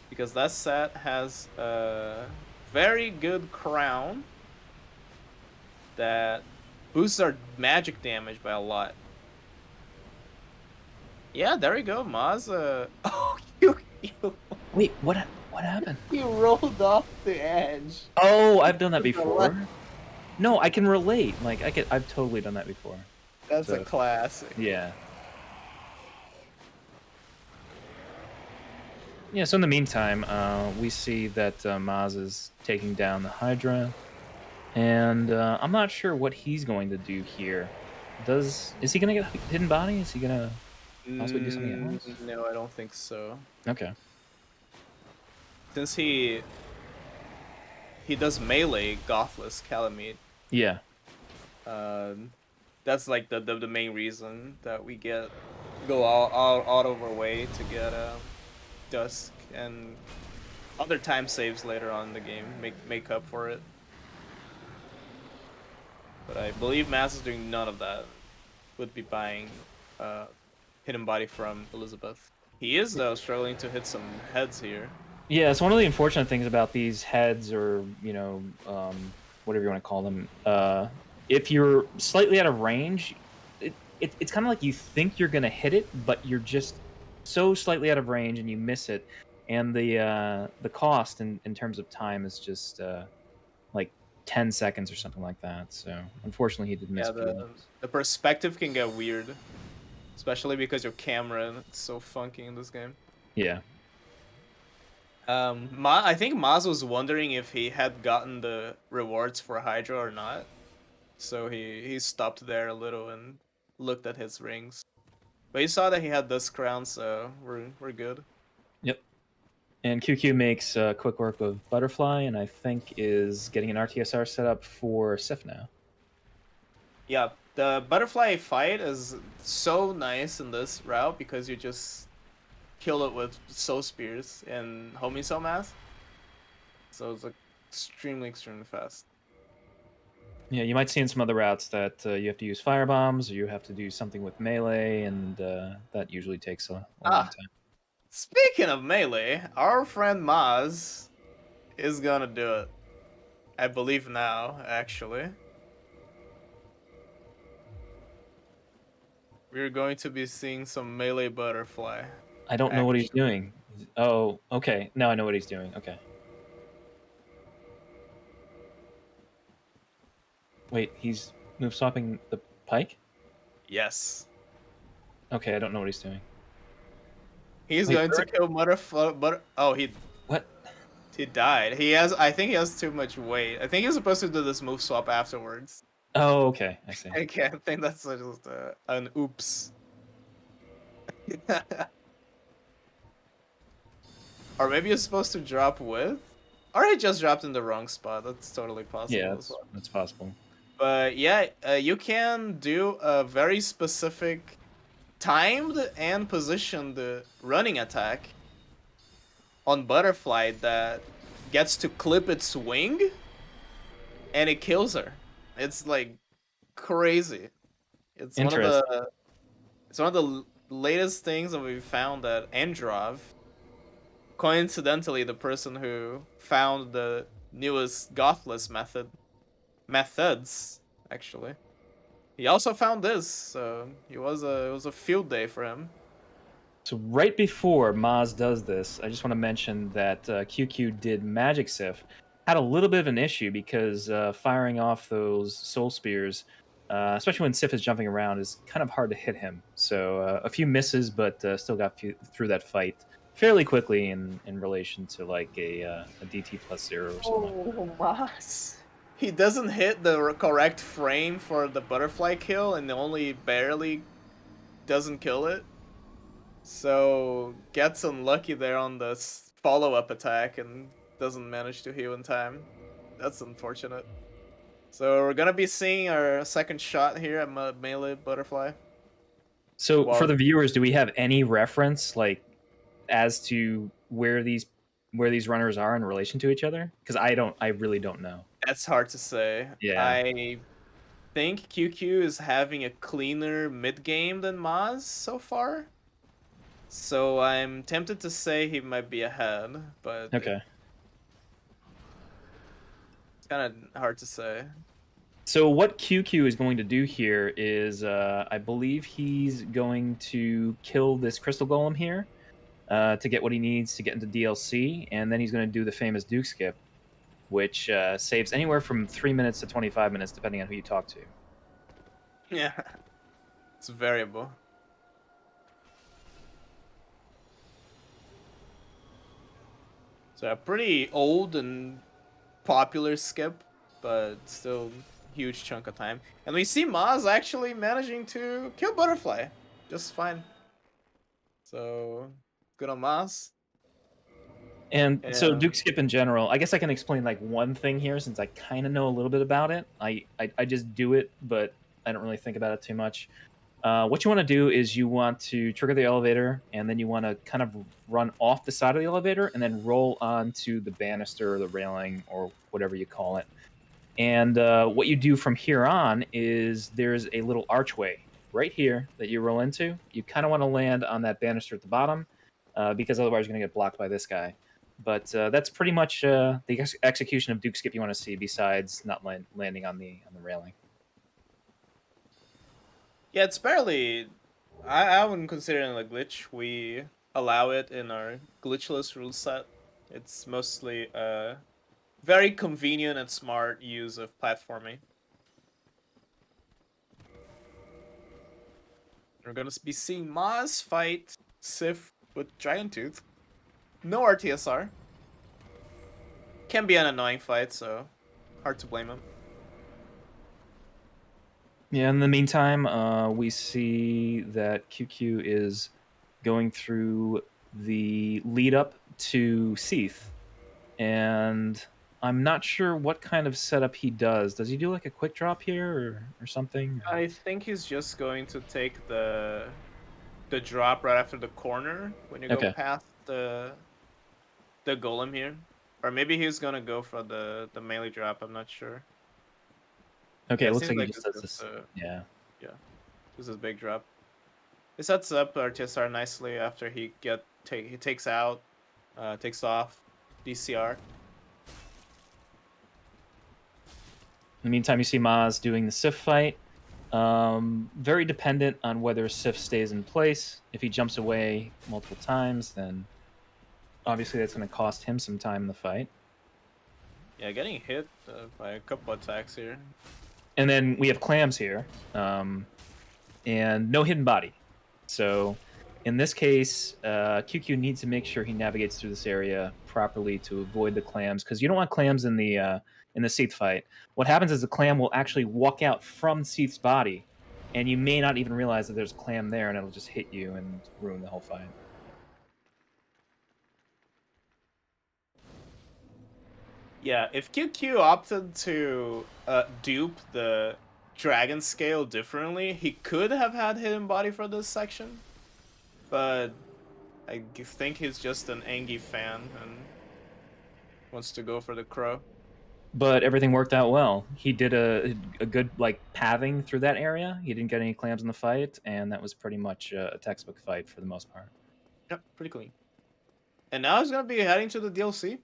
because that set has a very good crown that boosts our magic damage by a lot. Yeah, there we go, Maz. Oh, you Wait, what happened? you rolled off the edge. Oh, I've done that before. No, I can relate. Like I've totally done that before. That's a So classic. yeah. Yeah, so in the meantime, we see that Maz is taking down the Hydra, and I'm not sure what he's going to do here. Is he going to get Hidden Body? Is he going to possibly do something else? No, I don't think so. Okay. Since he does melee Gothless Calamite, Yeah. that That's like the main reason that we go all out of our way to get Dusk and other time saves later on in the game make up for it. But I believe Mass is doing none of that. Would be buying Hidden Body from Elizabeth. He is though struggling to hit some heads here. Yeah, it's one of the unfortunate things about these heads, or whatever you want to call them. If you're slightly out of range, it's kind of like you think you're going to hit it, but you're just so slightly out of range and you miss it, and the cost in terms of time is just like 10 seconds or something like that. So unfortunately, he did miss Yeah, a few of those. the perspective can get weird, especially because your camera is so funky in this game. Yeah. I think Maz was wondering if he had gotten the rewards for Hydra or not, so he stopped there a little and looked at his rings. But he saw that he had this crown, so we're good. Yep. And QQ makes quick work of Butterfly, and I think is getting an RTSR set up for Sif now. Yeah, the butterfly fight is so nice in this route because you just kill it with soul spears and homie soul mass. So it's like extremely fast. Yeah, you might see in some other routes that you have to use fire bombs, or you have to do something with melee, and that usually takes a long time. Speaking of melee, our friend Maz is gonna do it. I believe now, actually. We're going to be seeing some melee butterfly. I don't know what he's Action. doing. Oh, okay. Now I know what he's doing. Okay. Wait, he's move swapping the pike? Yes. Okay, I don't know what he's doing. He's Wait, going to kill oh, what? he died. I think he has too much weight. I think he's supposed to do this move swap afterwards. Oh, okay. I see. Okay, I think that's just an oops. Or maybe you're supposed to drop with? Or he just dropped in the wrong spot. That's totally possible Yeah, as well. that's possible. But yeah, you can do a very specific timed and positioned running attack on Butterfly that gets to clip its wing and it kills her. It's like crazy. It's one of Interesting. the latest things that we found that Androv, coincidentally the person who found the newest Gothless methods actually. He also found this, so it was a field day for him. So right before Maz does this, I just want to mention that QQ did Magic Sif had a little bit of an issue because firing off those soul spears, especially when Sif is jumping around, is kind of hard to hit him. So a few misses, but still got through that fight fairly quickly in relation to like a DT plus 0 or something. Oh, Mas. He doesn't hit the correct frame for the butterfly kill and only barely doesn't kill it. So gets unlucky there on the follow-up attack and doesn't manage to heal in time. That's unfortunate. So we're gonna be seeing our second shot here at melee butterfly. So for Well, the viewers, do we have any reference like as to where these runners are in relation to each other? Because I really don't know. that's hard to say. Yeah. I think QQ is having a cleaner mid game than Maz so far. So I'm tempted to say he might be ahead, but Okay. it's kind of hard to say. So what QQ is going to do here is, I believe he's going to kill this crystal golem here to get what he needs to get into DLC, and then he's going to do the famous Duke skip, which saves anywhere from 3 minutes to 25 minutes, depending on who you talk to. Yeah, it's variable. So a pretty old and popular skip, but still huge chunk of time. And we see Maz actually managing to kill Butterfly just fine. So good on Maz. And so Yeah. Duke skip in general, I guess I can explain like one thing here since I kind of know a little bit about it. I just do it, but I don't really think about it too much. What you want to do is you want to trigger the elevator, and then you want to kind of run off the side of the elevator and then roll onto the banister or the railing or whatever you call it. And what you do from here on is there's a little archway right here that you roll into. You kind of want to land on that banister at the bottom because otherwise you're going to get blocked by this guy. But that's pretty much the execution of Duke Skip you want to see, besides not landing on the railing. Yeah, it's barely. I wouldn't consider it a glitch. We allow it in our glitchless rule set. It's mostly a very convenient and smart use of platforming. We're gonna be seeing Maz fight Sif with Giant Tooth. No RTSR. Can be an annoying fight, so hard to blame him. Yeah, in the meantime, we see that QueueKyoo is going through the lead up to Seath, and I'm not sure what kind of setup he does. Does he do like a quick drop here or something? I think he's just going to take the drop right after the corner when you go Okay. past the golem here. Or maybe he's gonna go for the melee drop, I'm not sure. Okay, Yeah, it it looks seems like he like just this does is this. Yeah. this is big drop. He sets up RTSR nicely after he takes out, takes off DCR. In the meantime, you see Maz doing the Sif fight. Very dependent on whether Sif stays in place. If he jumps away multiple times, then obviously that's going to cost him some time in the fight. Yeah, getting hit by a couple attacks here. And then we have clams here, and no hidden body. So in this case, QueueKyoo needs to make sure he navigates through this area properly to avoid the clams, because you don't want clams in the Seath fight. What happens is the clam will actually walk out from Seath's body, and you may not even realize that there's a clam there, and it'll just hit you and ruin the whole fight. Yeah, if QueueKyoo opted to dupe the dragon scale differently, he could have had hidden body for this section. But I think he's just an Angie fan and wants to go for the crow. But everything worked out well. He did a good like pathing through that area. He didn't get any clams in the fight, and that was pretty much a textbook fight for the most part. Yep, pretty clean. And now he's gonna be heading to the DLC.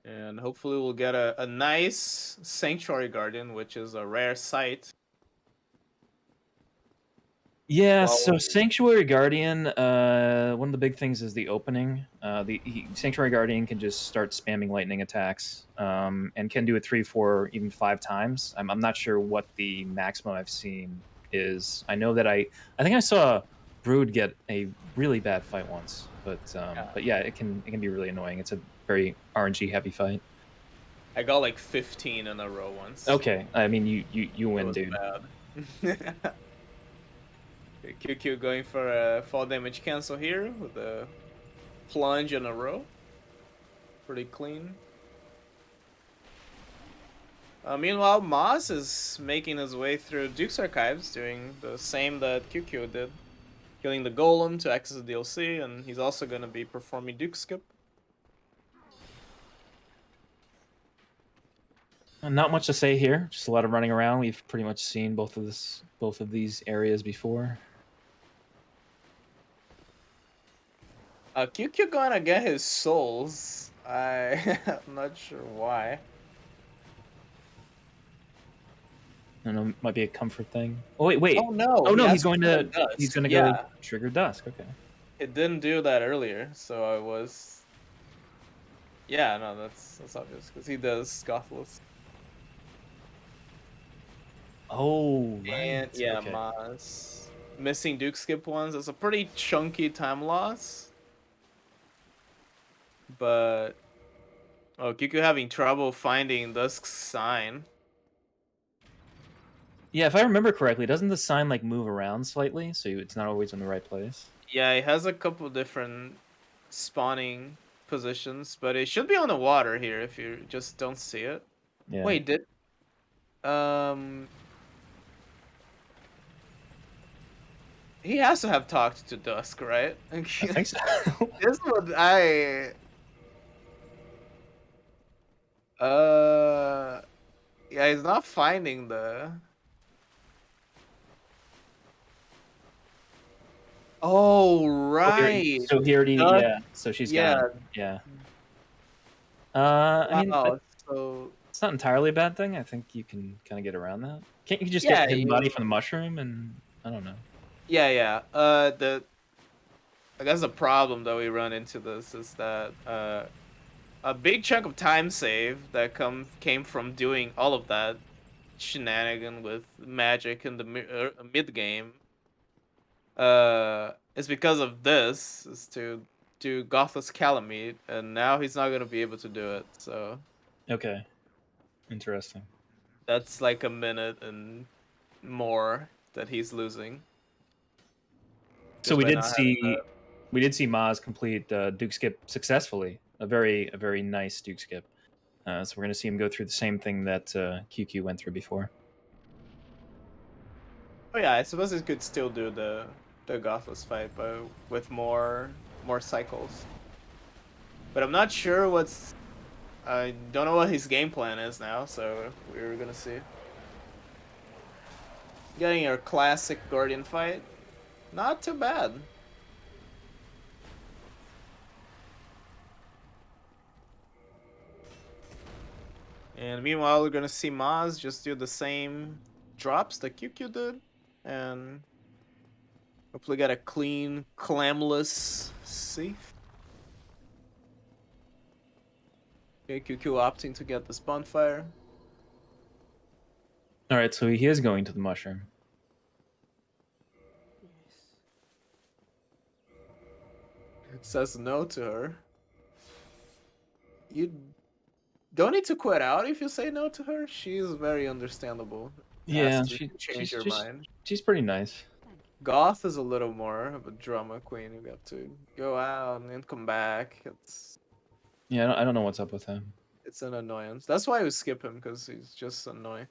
And hopefully we'll get a nice Sanctuary Guardian, which is a rare sight. Yeah, so Sanctuary Guardian, one of the big things is the opening. Sanctuary Guardian can just start spamming lightning attacks, and can do it 3, 4, even 5 times. I'm not sure what the maximum I've seen is. I know that I think I saw Brood get a really bad fight once, but yeah, it can be really annoying. It's a very RNG heavy fight. I got like 15 in a row once. Okay, I mean you win, dude. Bad. QueueKyoo going for a fall damage cancel here with a plunge in a row. Pretty clean. Meanwhile, Maz is making his way through Duke's Archives, doing the same that QueueKyoo did. Killing the Golem to access the DLC, and he's also going to be performing Duke Skip. Not much to say here. Just a lot of running around. We've pretty much seen both of these areas before. QueueKyoo gonna get his souls. I'm not sure why. I don't know, might be a comfort thing. Oh wait. Oh no! Oh no, he's going to go trigger Dusk. Okay. It didn't do that earlier, so I was. Yeah, no, that's obvious because he does Scothless. Oh right. And yeah, okay. Maz missing Duke Skip ones. It's a pretty chunky time loss. But QueueKyoo having trouble finding Dusk's sign. Yeah, if I remember correctly, doesn't the sign like move around slightly, so it's not always in the right place? Yeah, it has a couple different spawning positions, but it should be on the water here if you just don't see it. Yeah, Wait, did um he has to have talked to Dusk, right? I think so. This one uh yeah, he's not finding the. Oh Oh, here, right. so he already, Dusk, yeah. So she's got yeah. him. Yeah. I mean, Wow. So it's not entirely a bad thing. I think you can kind of get around that. Can't you just get yeah, hidden body from the mushroom? And I don't know. yeah. The I guess the problem that we run into this is that a big chunk of time save that came from doing all of that shenanigan with magic in the mid game is because of this, is to do Gothless Calamite, and now he's not gonna be able to do it. So Okay, interesting. that's like a minute and more that he's losing So just by not having that. we did see Maz complete Duke Skip successfully. A very nice Duke Skip. So we're gonna see him go through the same thing that QQ went through before. Oh yeah, I suppose he could still do the Gothless fight, but with more cycles. But I'm not sure what's. I don't know what his game plan is now, so we're gonna see. Getting your classic Guardian fight, not too bad. And meanwhile, we're gonna see Maz just do the same drops that QQ did, and hopefully get a clean, clamless safe. Okay, QQ opting to get this bonfire. All right, so he is going to the mushroom. Says no to her. You don't need to quit out if you say no to her. She's very understandable. Yeah, Asked if you change your mind. she's pretty nice. Goth is a little more of a drama queen. You got to go out and then come back. Yeah, I don't know what's up with him. It's an annoyance. That's why we skip him, because he's just annoying.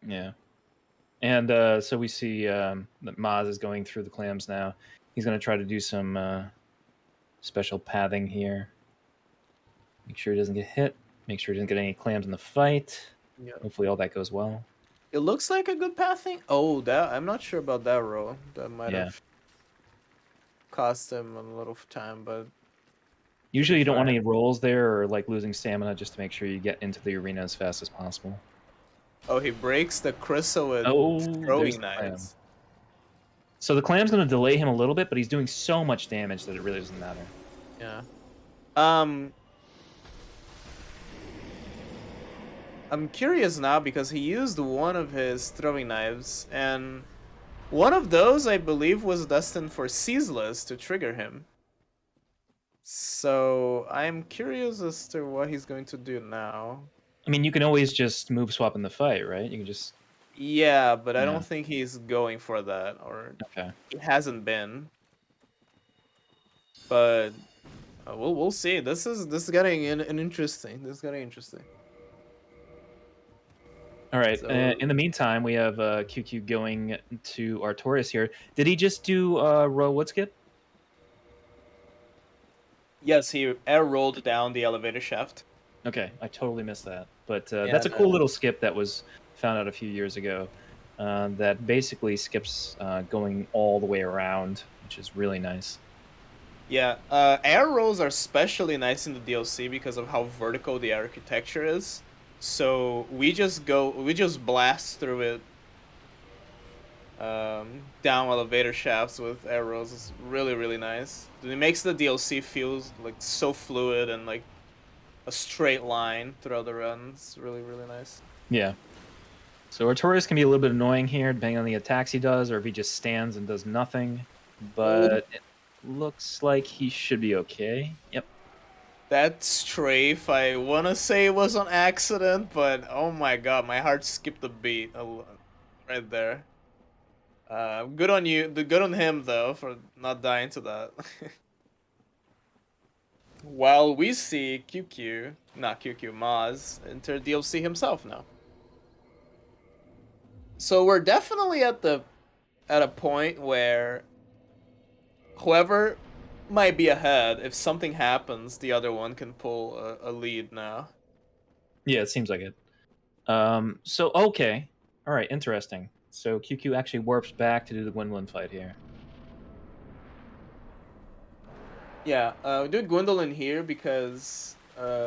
Yeah, and so we see that Maz is going through the clams now. He's gonna try to do some special pathing here. Make sure he doesn't get hit. Make sure he doesn't get any clams in the fight. Yeah. Hopefully all that goes well. It looks like a good pathing. Oh, that I'm not sure about that roll. That might Yeah. have cost him a little time, but Usually you don't want fine. any rolls there or like losing stamina, just to make sure you get into the arena as fast as possible. Oh, he breaks the chrysalid Oh, there's throwing the clam. knives. So the clam's going to delay him a little bit, but he's doing so much damage that it really doesn't matter. Yeah. I'm curious now because he used one of his throwing knives, and one of those I believe was destined for Ceaseless to trigger him. So I'm curious as to what he's going to do now. I mean, you can always just move swap in the fight, right? You can just... Yeah, but I Yeah. don't think he's going for that, or Okay. he hasn't been. But we'll see. This is getting an interesting. This is getting interesting. All right. So In the meantime, we have QQ going to Artorias here. Did he just do row wood skip? yes, he air rolled down the elevator shaft. Okay, I totally missed that. But Yeah, that's a cool little skip that was found out a few years ago. That basically skips going all the way around, which is really nice. Yeah, air rolls are especially nice in the DLC because of how vertical the architecture is. So we just blast through it down elevator shafts with air rolls. It's really nice. It makes the DLC feel like so fluid and like a straight line throughout the run. It's really nice. Yeah. So Artorias can be a little bit annoying here, depending on the attacks he does, or if he just stands and does nothing. But it looks like he should be okay. Yep. That strafe, I want to say it was on accident, but oh my god, my heart skipped a beat right there. Good on you. Good on him though for not dying to that. While we see QQ, not QQ, Maz, enter DLC himself now. So we're definitely at a point where whoever might be ahead, if something happens, the other one can pull a lead now. Yeah, it seems like it. So okay, all right, interesting. So QQ actually warps back to do the Gwendolyn fight here. Yeah, we do Gwendolyn here because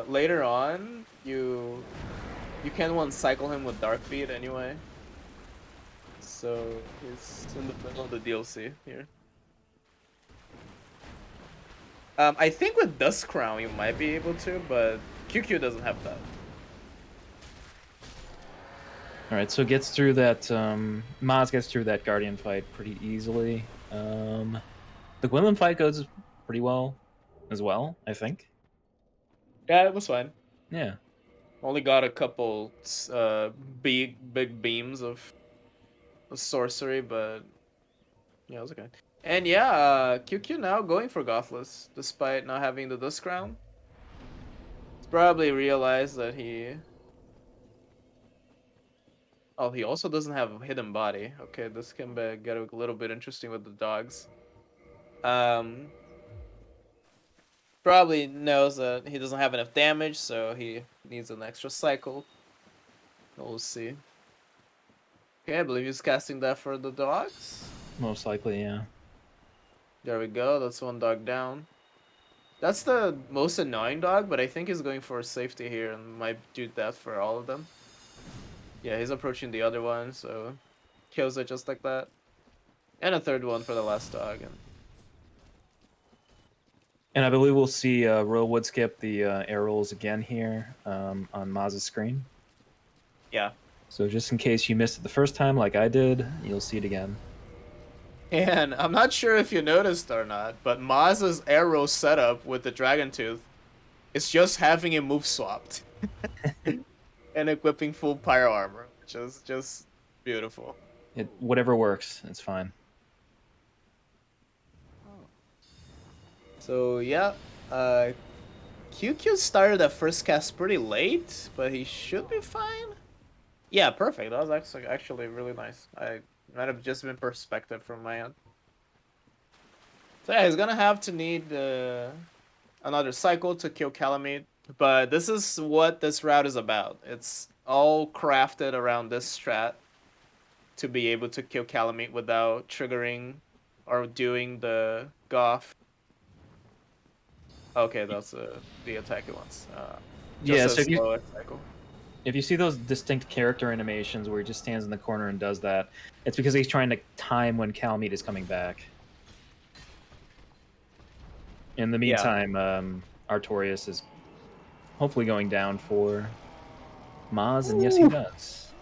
later on you can one cycle him with Dark Beat anyway. So he's in the middle of the DLC here. I think with Dust Crown you might be able to, but QQ doesn't have that. All right, so it gets through that. Maz gets through that Guardian fight pretty easily. The Gwendolyn fight goes pretty well as well, I think. Yeah, it was fine. Yeah. Only got a couple big beams of sorcery, but yeah, it was okay. And yeah, QQ now going for Gothless, despite not having the Dust Crown. He's probably realized that he... Oh, he also doesn't have a hidden body. Okay, this can get a little bit interesting with the dogs. Probably knows that he doesn't have enough damage, so he needs an extra cycle. We'll see. Okay, I believe he's casting that for the dogs. Most likely, yeah. There we go, that's one dog down. That's the most annoying dog, but I think he's going for safety here and might do that for all of them. Yeah, he's approaching the other one, so kills it just like that. And a third one for the last dog. And I believe we'll see Royal Wood skip the air rolls again here on Maz's screen. Yeah. So just in case you missed it the first time, like I did, you'll see it again. And I'm not sure if you noticed or not, but Maz's arrow setup with the Dragon Tooth is just having a move swapped. And equipping full pyro armor, which is just beautiful. Whatever works, it's fine. So yeah, QQ started that first cast pretty late, but he should be fine. Yeah, perfect. That was actually really nice. I might have just been perspective from my end. So yeah, he's gonna have to need another cycle to kill Calamite, but this is what this route is about. It's all crafted around this strat to be able to kill Calamite without triggering or doing the Goth. Okay, that's the attack he wants. Yeah, so if you see those distinct character animations where he just stands in the corner and does that, it's because he's trying to time when Calamite is coming back. In the meantime, Artorias is hopefully going down for Maz, and yes, he does.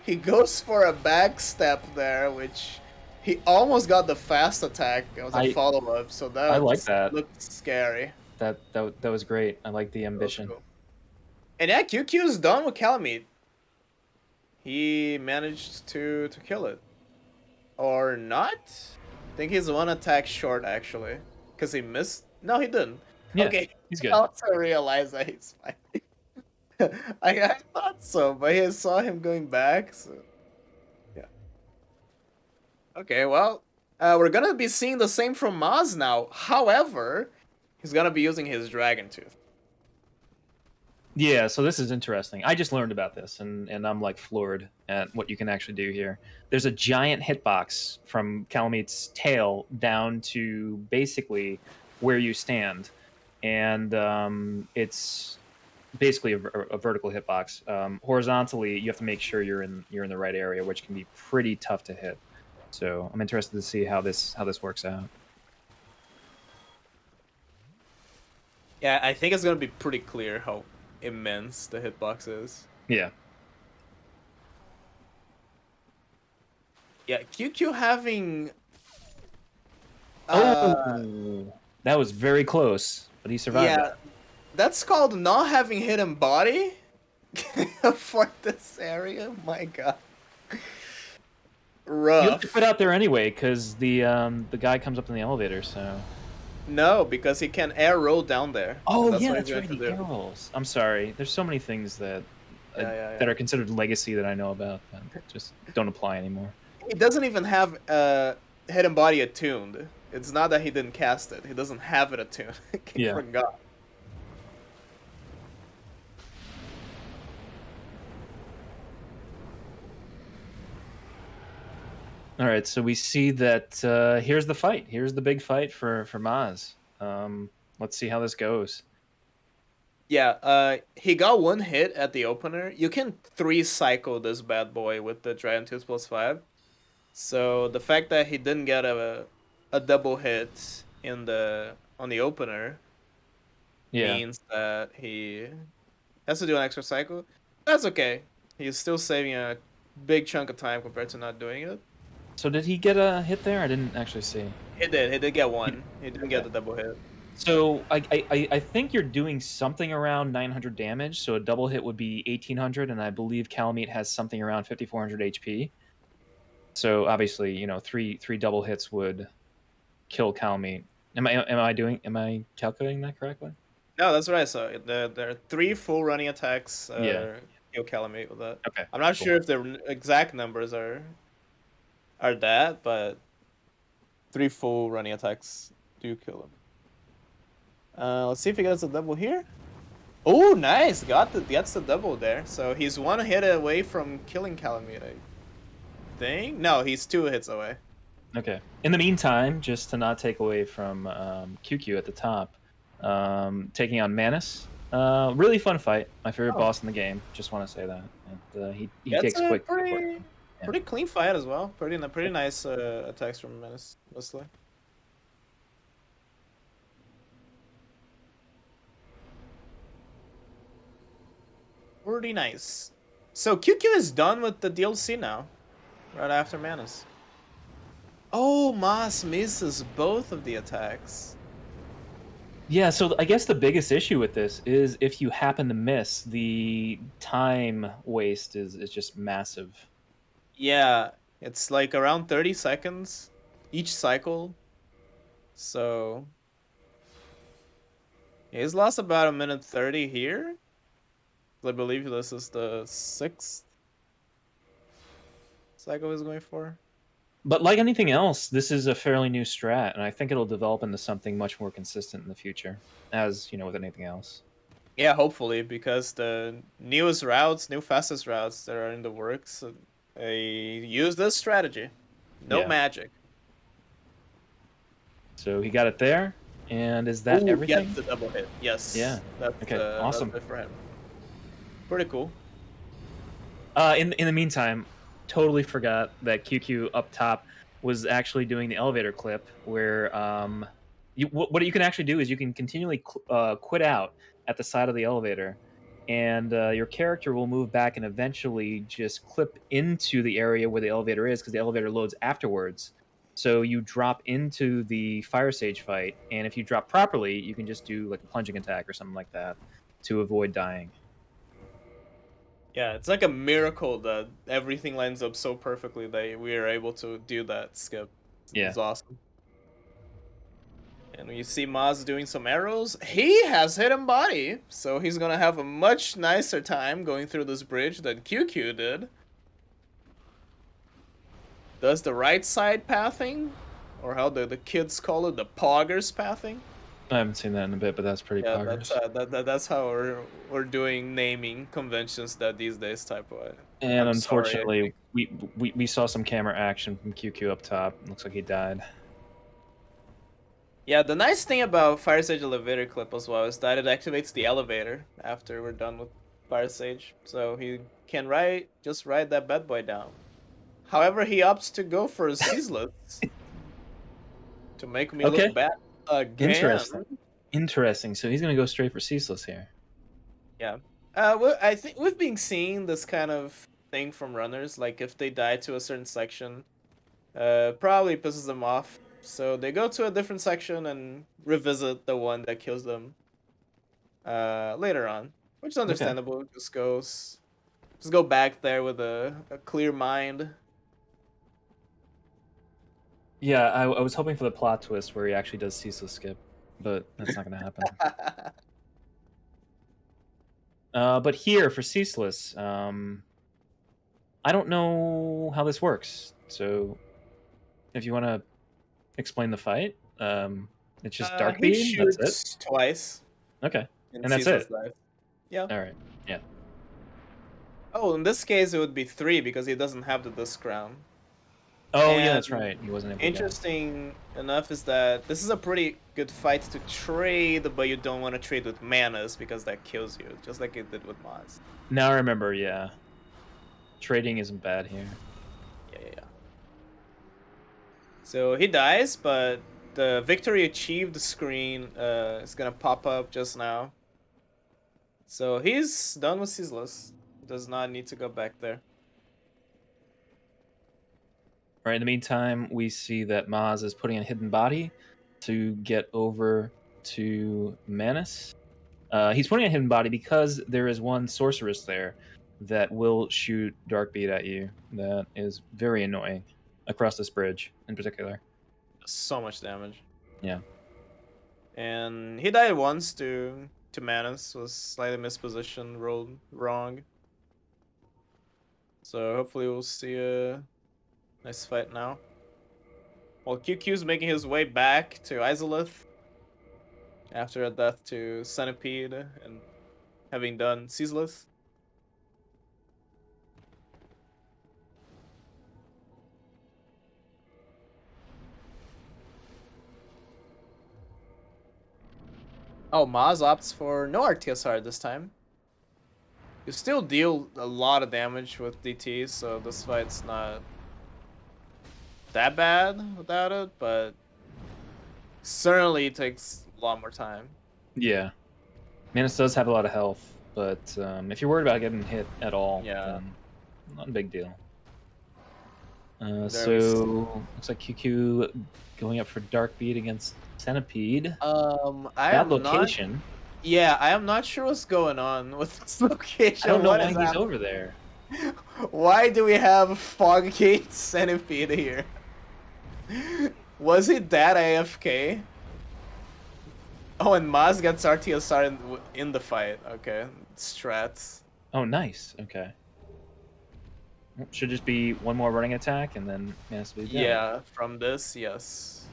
He goes for a backstep there, which he almost got the fast attack. It was a follow-up, so that looked scary. That was great. I like the ambition. Cool. And yeah, QQ's done with Calamite. He managed to kill it. Or not? I think he's one attack short, actually. Because he missed? No, he didn't. Yeah, okay, he's good. I also realized that he's fine. I thought so, but I saw him going back, so... Yeah. Okay, well, we're gonna be seeing the same from Maz now. However, he's gonna be using his Dragon Tooth. Yeah, so this is interesting. I just learned about this, and I'm like floored at what you can actually do here. There's a giant hitbox from Calamite's tail down to basically where you stand, and it's basically a vertical hitbox. Horizontally, you have to make sure you're in the right area, which can be pretty tough to hit. So I'm interested to see how this works out. Yeah, I think it's gonna be pretty clear how immense the hitbox is. Yeah. Yeah, QQ having... Oh, that was very close, but he survived. Yeah, that's called not having hidden body for this area. My God, rough. You have to put out there anyway, because the guy comes up in the elevator. So No, because he can air roll down there, Oh and that's yeah, what he's that's going right. to He do. air rolls. I'm sorry. There's so many things Yeah, yeah, that yeah. are considered legacy that I know about that just don't apply anymore. He doesn't even have hidden body attuned. It's not that he didn't cast it. He doesn't have it attuned. He Yeah. forgot. All right, so we see that here's the fight. Here's the big fight for Maz. Let's see how this goes. Yeah, he got one hit at the opener. You can 3 cycle this bad boy with the Dragon Tooth +5. So the fact that he didn't get a double hit in the on the opener Yeah. means that he has to do an extra cycle. That's okay. He's still saving a big chunk of time compared to not doing it. So did he get a hit there? I didn't actually see. He did. He did get He, one. He didn't get okay. the double hit. So I think you're doing something around 900 damage. So a double hit would be 1800, and I believe Calamite has something around 5400 HP. So obviously, three double hits would kill Calamite. Am I calculating that correctly? No, that's right. So there are 3 full running attacks. Yeah. Kill Calamite with that. Okay. I'm not Cool. sure if the exact numbers are that, but 3 full running attacks do kill him. Let's see if he gets a double here. Oh, nice! Gets the double there. So he's 1 hit away from killing Calamite, I think. No, he's 2 hits away. Okay. In the meantime, just to not take away from QueueKyoo at the top, taking on Manus. Really fun fight. My favorite Oh, boss in the game. Just want to say that. And he that's takes a quick. Yeah. pretty clean fight as well. Pretty nice attacks from Menace, mostly. Pretty nice. So QQ is done with the DLC now, right after Manus. Oh, Mas misses both of the attacks. Yeah, so I guess the biggest issue with this is if you happen to miss, the time waste is just massive. Yeah, it's like around 30 seconds each cycle. So he's lost about 1 minute 30 here. I believe this is the 6th cycle he's going for. But like anything else, this is a fairly new strat, and I think it'll develop into something much more consistent in the future, as with anything else. Yeah, hopefully, because the newest routes, new fastest routes that are in the works, they use this strategy. No Yeah. magic. So he got it there, and is that Ooh, gets everything? the double hit. Yes, Yeah. Okay. that's Awesome. it for him. Pretty cool. In the meantime, totally forgot that QQ up top was actually doing the elevator clip where what you can actually do is you can continually quit out at the side of the elevator, and your character will move back and eventually just clip into the area where the elevator is because the elevator loads afterwards. So you drop into the fire sage fight, and if you drop properly, you can just do like a plunging attack or something like that to avoid dying. Yeah, it's like a miracle that everything lines up so perfectly that we are able to do that skip. Yeah. It's awesome. And we see Maz doing some arrows. He has hidden body, so he's gonna have a much nicer time going through this bridge than QQ did. Does the right side pathing, or how the kids call it, the poggers pathing. I haven't seen that in a bit, but that's pretty Yeah, poggers. that's how we're doing naming conventions that these days type of. And I'm sorry. I unfortunately, think. we saw some camera action from QQ up top. Looks like he died. Yeah, the nice thing about Fire Sage elevator clip as well is that it activates the elevator after we're done with Fire Sage, so he can just ride that bad boy down. However, he opts to go for a ceaseless to make me look Okay, bad again. interesting. Interesting. So he's gonna go straight for ceaseless here. Yeah. I think we've been seeing this kind of thing from runners. Like if they die to a certain section, probably pisses them off. So they go to a different section and revisit the one that kills them later on, which is Okay. understandable. Just go back there with a clear mind. Yeah, I was hoping for the plot twist where he actually does ceaseless skip. but that's not going to happen. But here for Ceaseless, I don't know how this works. So if you want to explain the fight, it's just Dark He Beam. That's it. shoots twice Okay, and and that's ceaseless it. life. Yeah. All right. Yeah. Oh, in this case it would be 3 because he doesn't have the disc crown. Oh yeah, And that's right. He wasn't able to get it. interesting enough is that this is a pretty good fight to trade, but you don't want to trade with manas because that kills you, just like it did with Maz. Now I remember. Yeah, trading isn't bad here. Yeah. So he dies, but the victory achieved screen is gonna pop up just now. So he's done with Ceaseless. Does not need to go back there. All right. In the meantime, we see that Maz is putting a hidden body to get over to Manus. He's putting a hidden body because there is one sorceress there that will shoot Dark Beat at you. That is very annoying across this bridge in particular. So much damage. Yeah. And he died once to Manus, was slightly mispositioned, rolled wrong. So hopefully we'll see a nice fight now. While QQ's making his way back to Izalith after a death to Centipede and having done Ceaseless. Oh, Maz opts for no RTSR this time. You still deal a lot of damage with DT, so this fight's not that bad without it, but certainly takes a lot more time. Yeah. Manus does have a lot of health, but if you're worried about getting hit at all, Yeah. then not a big deal. There So looks like QQ going up for Dark Beat against Centipede. I Bad am not. location. Yeah, I am not sure what's going on with this I don't location. know What why is he's happening? over there. Why do we have Foggate Centipede here? Was he that AFK? Oh, and Maz gets RTSR in the fight. Okay, strats. Oh, nice. Okay. Well, should just be one more running attack, and then Manus will be dead. Yeah, from this, yes.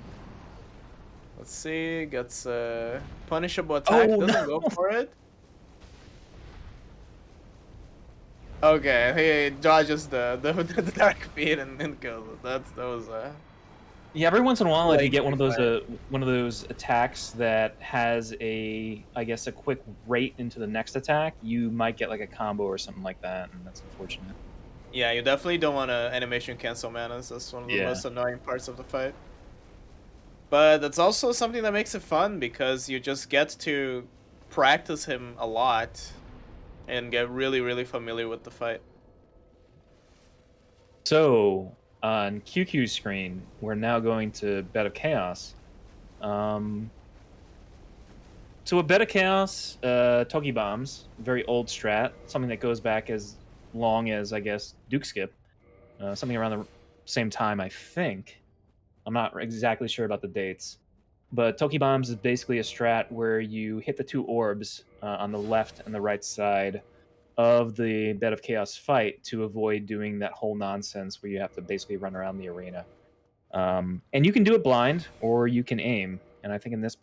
Let's see, gets a punishable attack, Oh, doesn't no! go for it. Okay, he dodges the dark beat and kills it. That was Yeah, every once in a while, if you get likely fight. one of those attacks that has I guess, a quick rate into the next attack, you might get like a combo or something like that, and that's unfortunate. Yeah, you definitely don't want to animation cancel manas. That's one of the Yeah. most annoying parts of the fight. But that's also something that makes it fun because you just get to practice him a lot and get really, really familiar with the fight. So on QQ's screen, we're now going to Bed of Chaos. So a Bed of Chaos, Togi Bombs, very old strat, something that goes back as long as, I guess, Duke Skip. Something around the same time, I think. I'm not exactly sure about the dates. But Toki Bombs is basically a strat where you hit the two orbs on the left and the right side of the Bed of Chaos fight to avoid doing that whole nonsense where you have to basically run around the arena. And you can do it blind or you can aim. And I think in this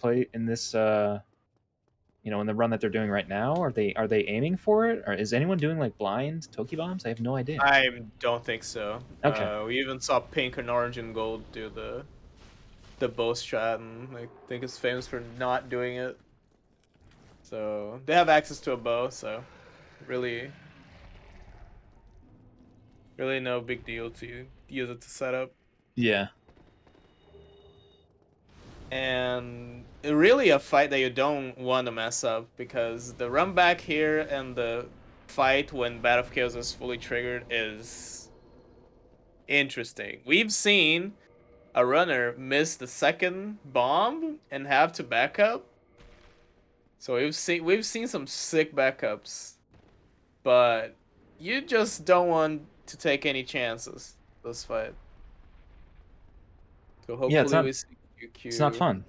in the run that they're doing right now, are they aiming for it, or is anyone doing like blind Toki Bombs? I have no idea. I don't think so. Okay. We even saw pink and orange and gold do the bow strat, and I think it's famous for not doing it. So they have access to a bow, so really, really no big deal to use it to set up. Yeah. And really a fight that you don't want to mess up because the run back here and the fight when Bat of Chaos is fully triggered is interesting. We've seen a runner miss the second bomb and have to back up. So we've seen some sick backups, but you just don't want to take any chances this fight. So Yeah, it's hopefully not we see it's not QQ. fun.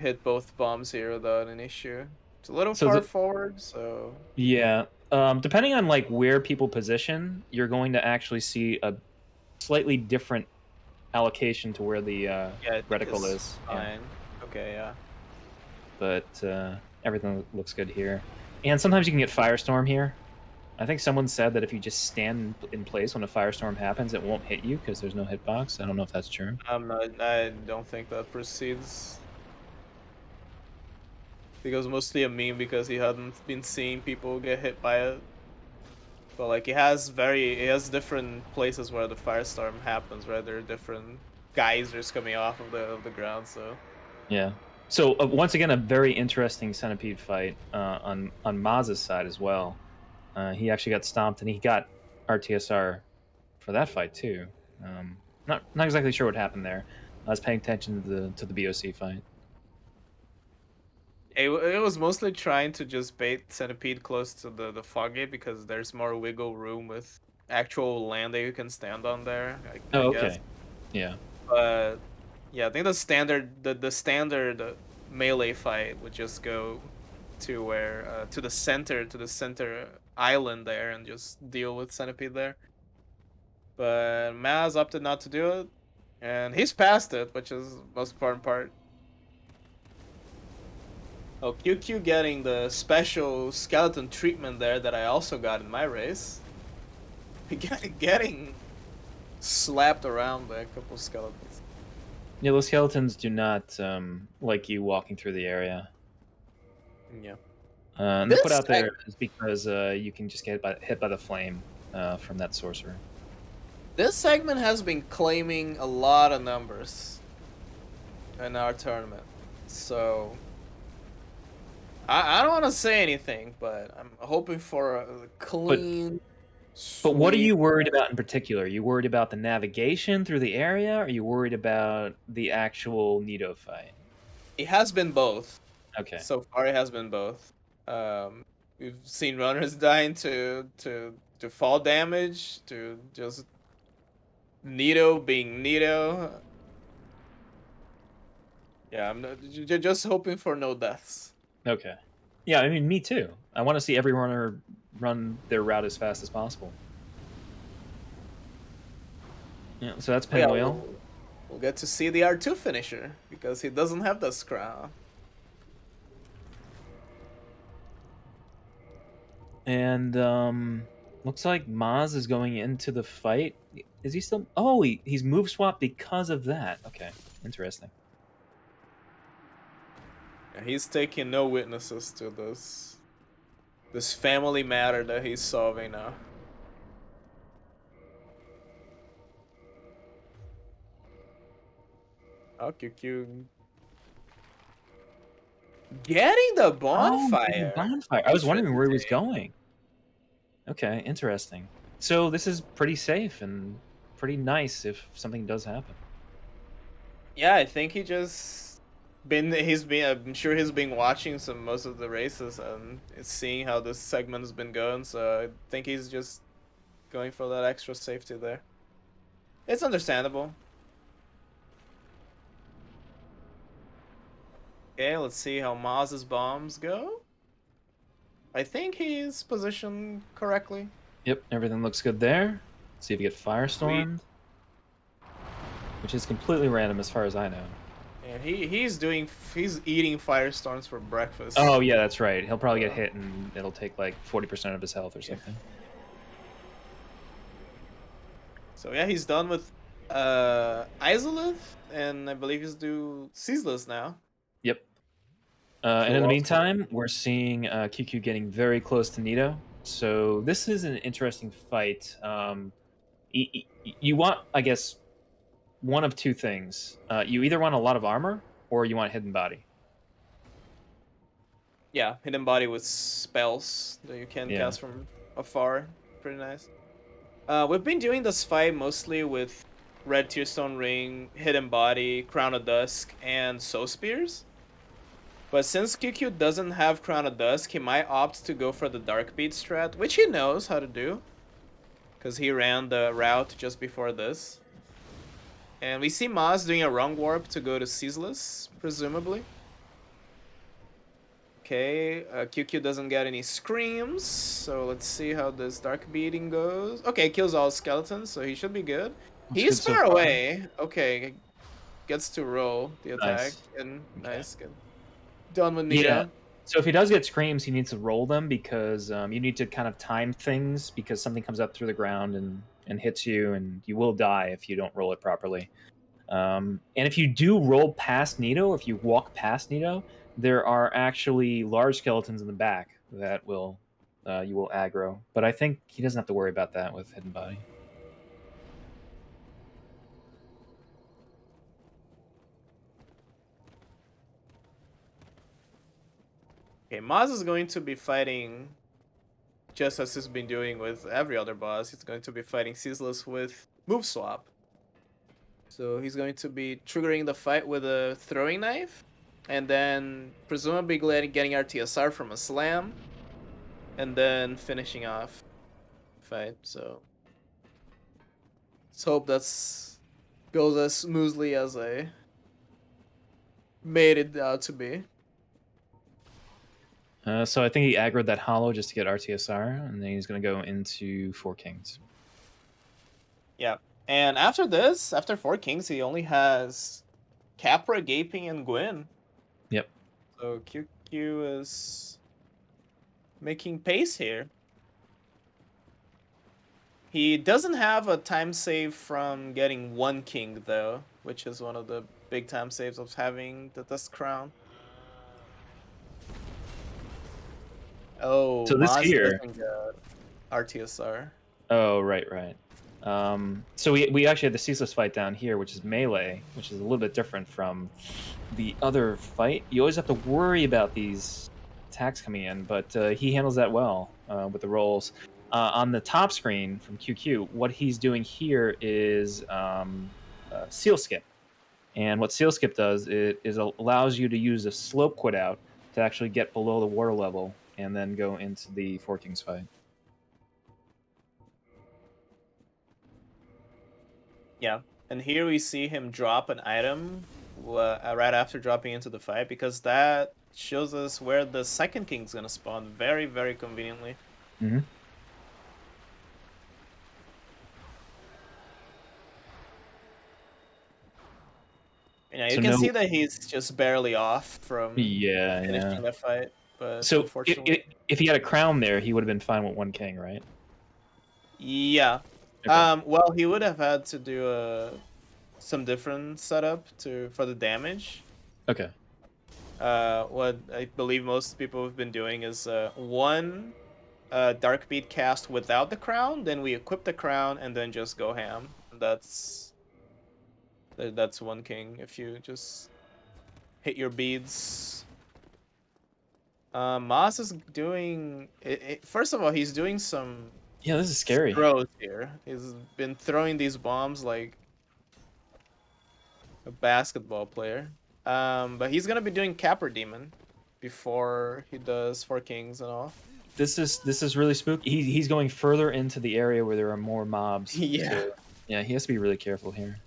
hit both bombs here without an issue. It's a little So far forward, so yeah, depending on like where people position, you're going to actually see a slightly different allocation to where the yeah, I think reticle it's is. Yeah, fine. Okay, yeah. but everything looks good here. And sometimes you can get firestorm here. I think someone said that if you just stand in place when a firestorm happens, it won't hit you because there's no hitbox. I don't know if that's true. I don't think that proceeds. I think it was mostly a meme because he hadn't been seeing people get hit by it. But like it has different places where the firestorm happens, right? There are different geysers coming off of the ground, so Yeah. So once again, a very interesting centipede fight on Maz's side as well. He actually got stomped, and he got RTSR for that fight too. Not exactly sure what happened there. I was paying attention to the BOC fight. it was mostly trying to just bait Centipede close to the fog gate because there's more wiggle room with actual land that you can stand on there, I Oh, guess. okay. Yeah. But yeah, I think the standard melee fight would just go to where to the center island there and just deal with Centipede there. But Maz opted not to do it, and he's past it, which is the most important part. Oh, QQ getting the special skeleton treatment there that I also got in my race. Getting slapped around by a couple skeletons. Yeah, those skeletons do not like you walking through the area. Yeah. And they're put This out there is because you can just get hit by the flame from that sorcerer. This segment has been claiming a lot of numbers in our tournament. So I don't want to say anything, but I'm hoping for a But clean what are sweep. you worried about in particular? Are you worried about the navigation through the area? Or are you worried about the actual Nido fight? It has been both. Okay. So far, it has been both. We've seen runners dying to fall damage, to just Nito being Nito. Yeah, I'm just hoping for no deaths. Okay. Yeah, I mean, me too. I want to see every runner run their route as fast as possible. Yeah, so that's Oh yeah, Pinwheel. we'll get to see the R2 finisher because he doesn't have the crown. And looks like Maz is going into the fight. Is he still? Oh, he's move swap because of that. Okay, interesting. Yeah, he's taking no witnesses to this family matter that he's solving now. Oh, QQ getting the Oh, the bonfire. bonfire. I was wondering where he was Interesting. going. Okay, interesting. So this is pretty safe and pretty nice if something does happen. Yeah, I think he's been I'm sure he's been watching some most of the races and seeing how this segment has been going, so I think he's just going for that extra safety there. It's understandable. Okay, let's see how Maz's bombs go. I think he's positioned correctly. Yep, everything looks good there. See if you get Sweet. firestormed, which is completely random as far as I know. And he's eating firestorms for breakfast. Oh yeah, that's right. He'll probably get Uh, hit and it'll take like 40% of his health or yeah. something. So yeah, he's done with Isolith, and I believe he's due Ceaseless now. Yep. Which And will in the also meantime, we're seeing QQ getting very close to Nito. So this is an interesting fight. You want, I guess, one of two things. You either want a lot of armor or you want hidden body. yeah, hidden body with spells that you can Yeah. cast from afar. Pretty nice. We've been doing this fight mostly with Red Tearstone Ring, Hidden Body, Crown of Dusk, and Soul Spears. But since QQ doesn't have Crown of Dusk, he might opt to go for the Dark Beat strat, which he knows how to do, because he ran the route just before this. And we see Maz doing a wrong warp to go to Ceaseless, presumably. Okay, QQ doesn't get any screams, so let's see how this dark beating goes. Okay, kills all skeletons, so he should be good. Looks He's good so far far. away. Okay, gets to roll the attack, Nice. and Okay. nice, good. Done with Yeah. Nita. So if he does get screams, he needs to roll them because you need to kind of time things because something comes up through the ground and hits you, and you will die if you don't roll it properly. And if you do roll past Nito, if you walk past Nito, there are actually large skeletons in the back that will you will aggro. But I think he doesn't have to worry about that with Hidden Body. Okay, Maz is going to be fighting just as he's been doing with every other boss. He's going to be fighting Ceaseless with move swap. So he's going to be triggering the fight with a throwing knife, and then presumably getting RTSR from a slam, and then finishing off the fight. So let's hope that's goes as smoothly as I made it out to be. So I think he aggroed that hollow just to get RTSR, and then he's going to go into Four Kings. Yeah. And after this, after Four Kings, he only has Capra, Gaping, and Gwyn. Yep. So QQ is making pace here. He doesn't have a time save from getting one king, though, which is one of the big time saves of having the Dust Crown. Oh, So this Maz here. doesn't get RTSR. Oh, right, right. So we actually had the ceaseless fight down here, which is melee, which is a little bit different from the other fight. You always have to worry about these attacks coming in, but he handles that well with the rolls. On the top screen from QQ, what he's doing here is seal skip. And what seal skip does is allows you to use a slope quit out to actually get below the water level and then go into the Four Kings fight. Yeah. And here we see him drop an item right after dropping into the fight, because that shows us where the second king's gonna spawn very, very conveniently. Mm-hmm. Yeah, you So can no, see that he's just barely off from yeah, yeah. finishing the fight, but So unfortunately. if he had a crown there, he would have been fine with one king, right? Yeah. Okay. Well, he would have had to do some different setup for the damage. Okay. What I believe most people have been doing is one dark beat cast without the crown, then we equip the crown and then just go ham. That's one king if you just hit your beads. Mas is doing first of all, he's doing some Yeah, this is scary. throws here. He's been throwing these bombs like a basketball player. But he's gonna be doing Capper Demon before he does Four Kings and all. This is really spooky. He's going further into the area where there are more mobs. Yeah. So yeah, he has to be really careful here.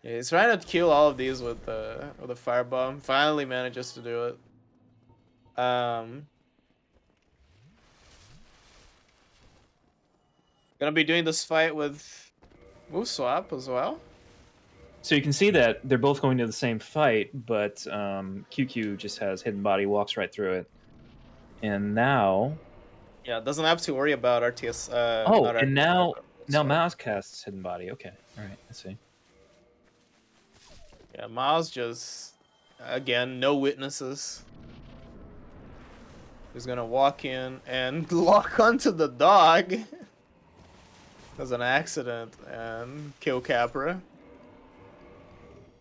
Yeah, he's trying to kill all of these with the firebomb. Finally manages to do it. Gonna be doing this fight with move swap as well. So you can see that they're both going to the same fight, but QQ just has hidden body, walks right through it, and now. Yeah, doesn't have to worry about RTS. Oh, Not and RTS. now Mouse casts hidden body. Okay, all right, I see. Yeah, Miles just again no witnesses. He's gonna walk in and lock onto the dog as an accident and kill Capra.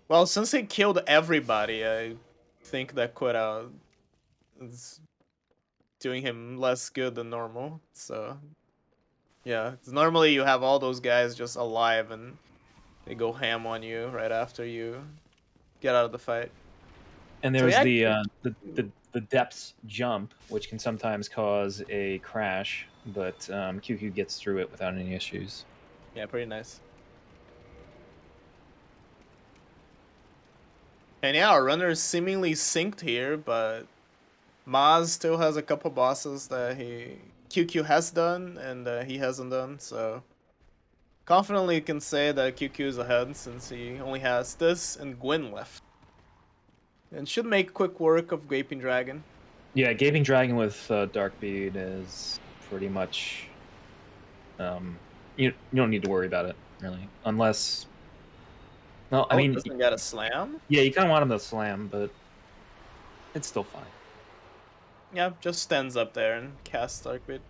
Well, since he killed everybody, I think that QueueKyoo is doing him less good than normal. So yeah, normally you have all those guys just alive and they go ham on you right after you get out of the fight. And So there's yeah, the depths jump, which can sometimes cause a crash, but QQ gets through it without any issues. yeah, pretty nice. And yeah, our runner is seemingly synced here, but Maz still has a couple bosses that QueueKyoo has done and he hasn't done, so confidently can say that QueueKyoo is ahead since he only has this and Gwyn left. And should make quick work of Gaping Dragon. Yeah, Gaping Dragon with Darkbead is pretty much you don't need to worry about it really, unless. Well, I mean, Doesn't get a slam? yeah, you kind of want him to slam, but it's still fine. Yeah, just stands up there and casts Darkbeat.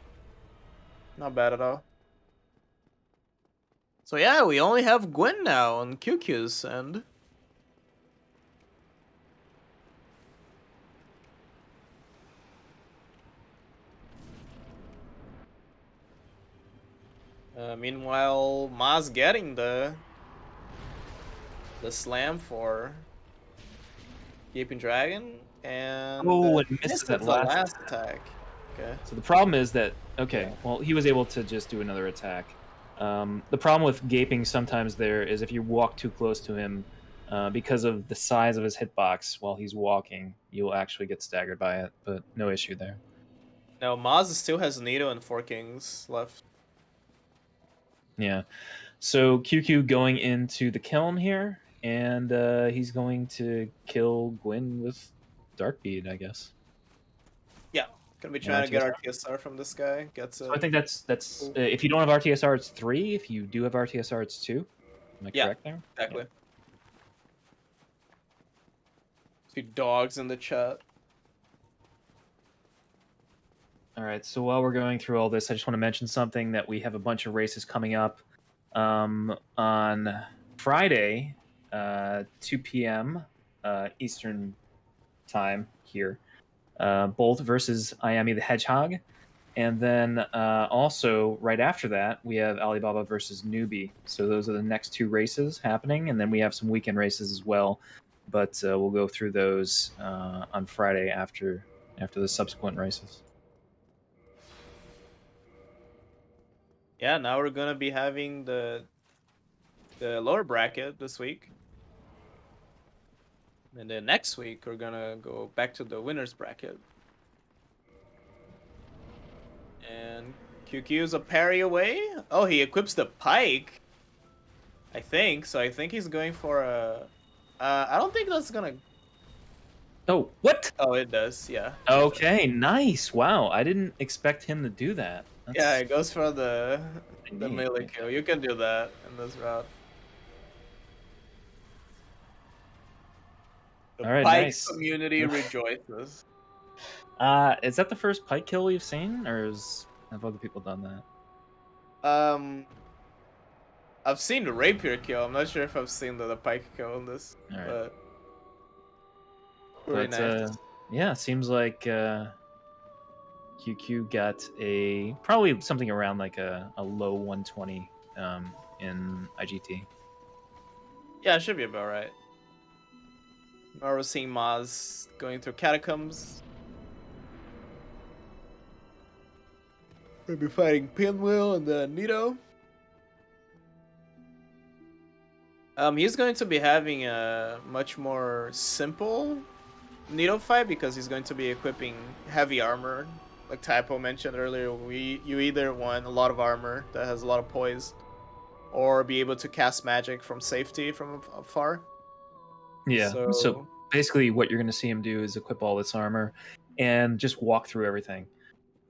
Not bad at all. So yeah, we only have Gwyn now on QQ's end. Meanwhile, Maz getting the slam for Gaping Dragon and Oh, it misses misses that the last last attack. Okay. So the problem is that, okay, Yeah. well, he was able to just do another attack. The problem with Gaping sometimes there is if you walk too close to him, because of the size of his hitbox while he's walking, you'll actually get staggered by it, but no issue there. No, Maz still has Nito and 4 Kings left. Yeah. So QQ going into the kiln here, and he's going to kill Gwyn with Darkbead, I guess. Yeah, gonna be And trying to get RTSR. RTSR from this guy. Gets So I it. think that's if you don't have RTSR, it's 3. If you do have RTSR, it's 2. Am I Yeah, correct there? exactly. Yeah. See dogs in the chat. All right, so while we're going through all this, I just want to mention something that we have a bunch of races coming up on Friday, 2 p.m. Eastern time here, both versus Ayami the Hedgehog. And then also right after that, we have Alibaba versus Newbie. So those are the next 2 races happening. And then we have some weekend races as well. But we'll go through those on Friday after the subsequent races. Yeah, now we're gonna be having the lower bracket this week. And then next week we're gonna go back to the winners bracket. And QQ's a parry away. Oh, he equips the pike. I think so. I think he's going for a. I don't think that's gonna. Oh, what? Oh, it does. Yeah. Okay, nice. Wow, I didn't expect him to do that. Yeah, That's it goes for the neat. melee Okay. kill. You can do that in this route. The All right, pike nice. community rejoices. Is that the first pike kill we've seen, or have other people done that? I've seen the rapier kill. I'm not sure if I've seen the pike kill in this, All right, but very but nice. yeah, seems like QQ got probably something around like a low 120 in IGT. Yeah, it should be about right. Now we're seeing Maz going through catacombs. We'll be fighting Pinwheel and then Nito. He's going to be having a much more simple Nito fight because he's going to be equipping heavy armor. Like Typo mentioned earlier, you either want a lot of armor that has a lot of poise, or be able to cast magic from safety from afar. Yeah. So So basically, what you're going to see him do is equip all this armor and just walk through everything.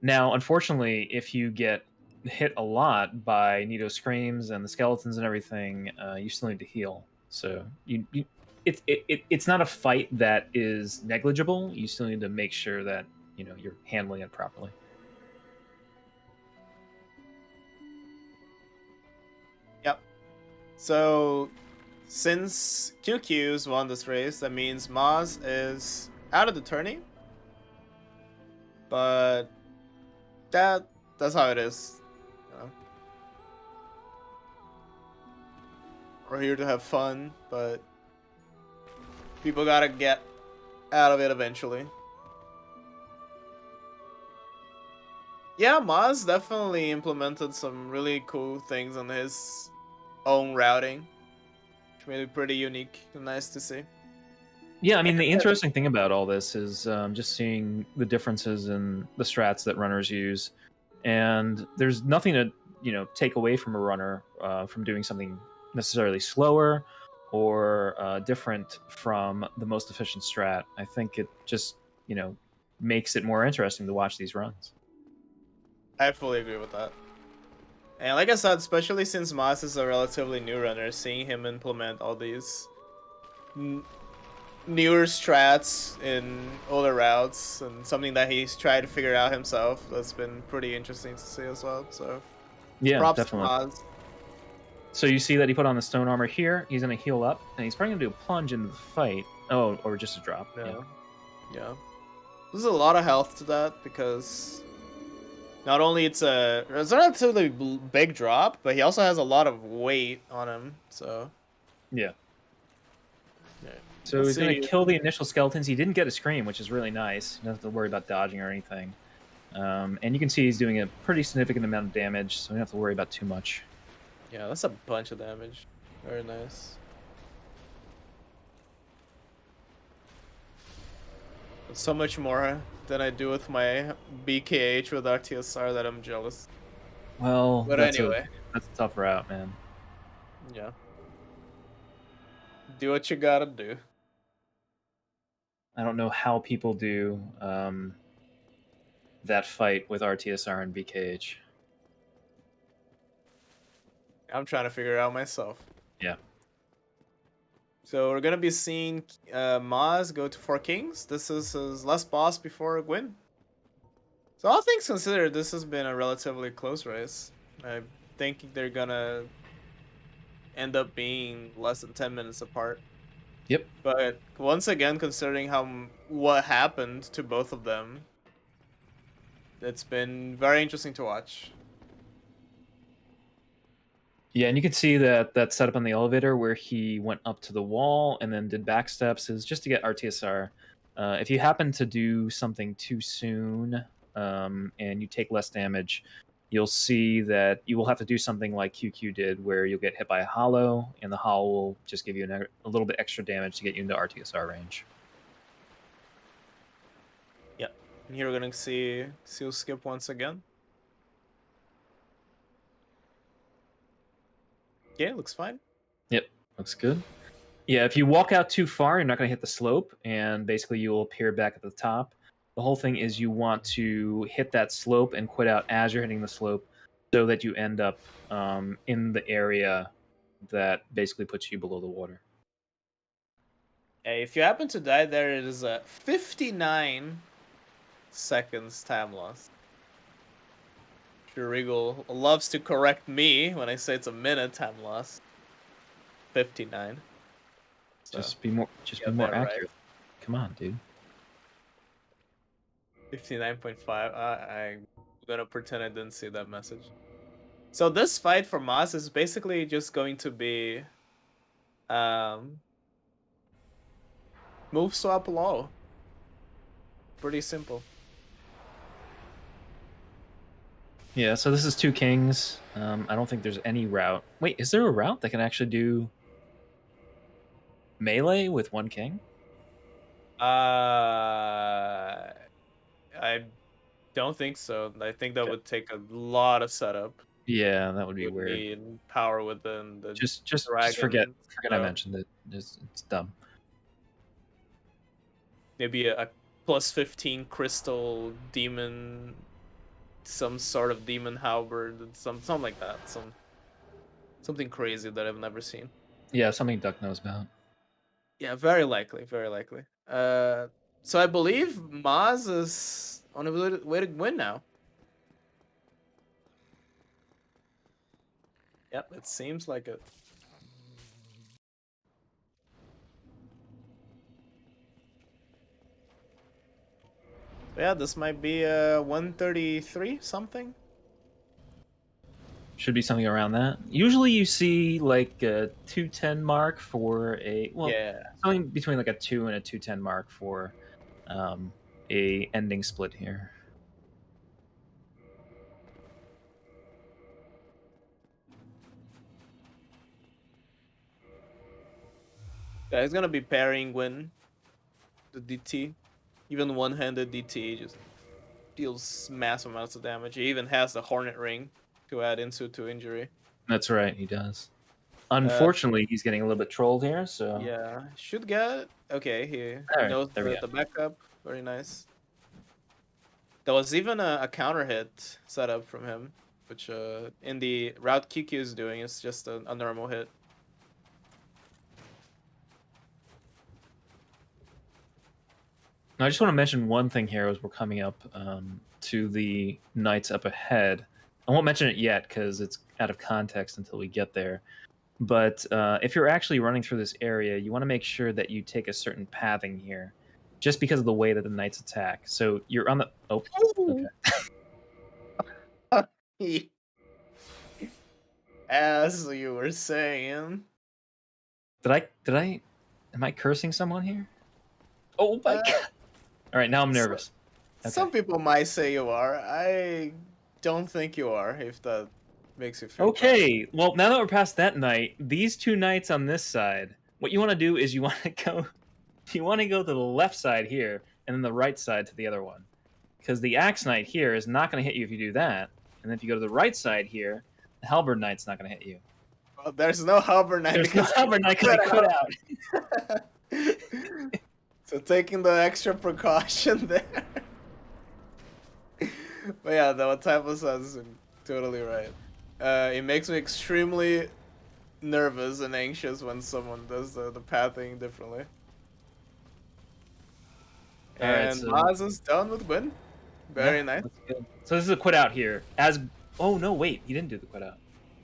Now, unfortunately, if you get hit a lot by Nito screams and the skeletons and everything, you still need to heal. So it's not a fight that is negligible. You still need to make sure that you're handling it properly. yep. So since QQ's won this race, that means Maz is out of the tourney. But that's how it is. You know? We're here to have fun, but people gotta get out of it eventually. Yeah, Maz definitely implemented some really cool things on his own routing, which made it pretty unique and nice to see. Yeah, I mean, the interesting thing about all this is just seeing the differences in the strats that runners use, and there's nothing to take away from a runner from doing something necessarily slower or different from the most efficient strat. I think it just makes it more interesting to watch these runs. I fully agree with that. And like I said, especially since Moss is a relatively new runner, seeing him implement all these newer strats in older routes and something that he's tried to figure out himself, that's been pretty interesting to see as well. So Yeah, props to definitely. Moz. So you see that he put on the stone armor here. He's going to heal up, and he's probably going to do a plunge into the fight. Oh, or just a drop. Yeah. Yeah. There's a lot of health to that because not only it's a relatively big drop, but he also has a lot of weight on him. So Yeah. yeah. So We'll he's going to see. kill the initial skeletons. He didn't get a scream, which is really nice. You don't have to worry about dodging or anything. And you can see he's doing a pretty significant amount of damage, so you don't have to worry about too much. Yeah, that's a bunch of damage. Very nice. So much more than I do with my BKH with RTSR that I'm jealous. Well, But that's anyway, a tough route, man. yeah. Do what you gotta do. I don't know how people do that fight with RTSR and BKH. I'm trying to figure it out myself. Yeah. So we're gonna be seeing Maz go to 4 Kings. This is his last boss before Gwyn. So all things considered, this has been a relatively close race. I think they're gonna end up being less than 10 minutes apart. Yep. But once again, considering what happened to both of them, it's been very interesting to watch. Yeah, and you can see that setup on the elevator where he went up to the wall and then did back steps is just to get RTSR. If you happen to do something too soon and you take less damage, you'll see that you will have to do something like QueueKyoo did, where you'll get hit by a hollow, and the hollow will just give you a little bit extra damage to get you into RTSR range. Yep. And here we're gonna see Seal skip once again. Okay, looks fine. Yep, looks good. Yeah, if you walk out too far, you're not going to hit the slope, and basically you will appear back at the top. The whole thing is you want to hit that slope and quit out as you're hitting the slope so that you end up in the area that basically puts you below the water. Hey, if you happen to die there, it is a 59 seconds time loss. Regal loves to correct me when I say it's a minute time loss. 59. So, Just be more accurate. Right. Come on, dude. 59.5. I'm gonna pretend I didn't see that message. So this fight for Moss is basically just going to be move swap low. Pretty simple. Yeah, so this is 2 kings. I don't think there's any route. Wait, is there a route that can actually do melee with 1 king? I don't think so. I think that would take a lot of setup. Yeah, that would be Would weird. need power within the Just forget dragon. I mentioned it. It's dumb. Maybe a plus 15 crystal demon, some sort of demon halberd, something like that. Something crazy that I've never seen. Yeah, something Duck knows about. Yeah, very likely, very likely. So I believe Maz is on a way to win now. Yep, it seems like it. Yeah, this might be 133 something. Should be something around that. Usually you see like a 210 mark for Yeah. something between like a 2 and a 210 mark for a ending split here. Yeah, he's gonna be pairing Gwyn. the DT. Even one-handed DT just deals massive amounts of damage. He even has the Hornet Ring to add insult to injury. That's right, he does. Uh, Unfortunately, he's getting a little bit trolled here, so... yeah, should get okay. He Alright, knows there we go. the backup. Very nice. There was even a counter hit set up from him, which in the route QueueKyoo is doing is just a normal hit. Now, I just want to mention one thing here as we're coming up to the knights up ahead. I won't mention it yet because it's out of context until we get there. But if you're actually running through this area, you want to make sure that you take a certain pathing here, just because of the way that the knights attack. So you're on the... Oh, okay. As you were saying. Did I... Am I cursing someone here? Oh my Uh, god! All right, now I'm nervous. Okay. Some people might say you are. I don't think you are, if that makes you feel better. Okay, well, now that we're past that knight, these two knights on this side, what you want to do is you want to go to the left side here, and then the right side to the other one. Because the axe knight here is not going to hit you if you do that. And then if you go to the right side here, the halberd knight's not going to hit you. Well, there's no halberd knight There's no because halberd knight because he quit out. So taking the extra precaution there. But yeah, the what type of is totally right. It makes me extremely nervous and anxious when someone does the pathing differently. All right, And so Maz is done with win. Very yeah, nice. that's good. So this is a quit out here. Oh no, wait, he didn't do the quit out.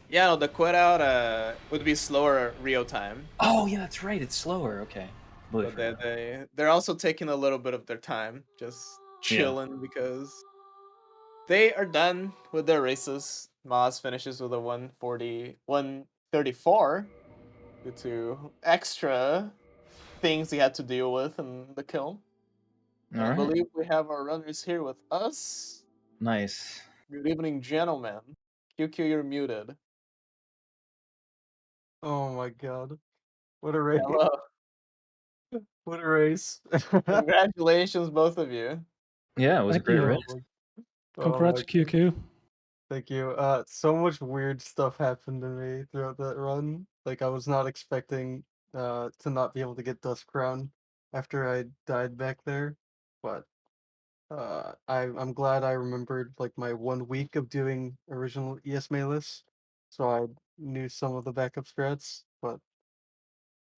Yeah, no, the quit out would be slower real time. Oh yeah, that's right. It's slower. Okay. But they're also taking a little bit of their time, just Yeah. chilling because they are done with their races. Maz finishes with a 140, 134 due to extra things he had to deal with in the kill. All I right. believe we have our runners here with us. Nice. Good evening, gentlemen. QQ, you're muted. Oh my god. What a race. Hello. What a race. Congratulations, both of you. Yeah, it was a Thank great you. race. Congrats, my god. QQ. Thank you. So much weird stuff happened to me throughout that run. Like I was not expecting to not be able to get Dust Crown after I died back there. But I'm glad I remembered like my 1 week of doing original ES Melis. So I knew some of the backup strats, but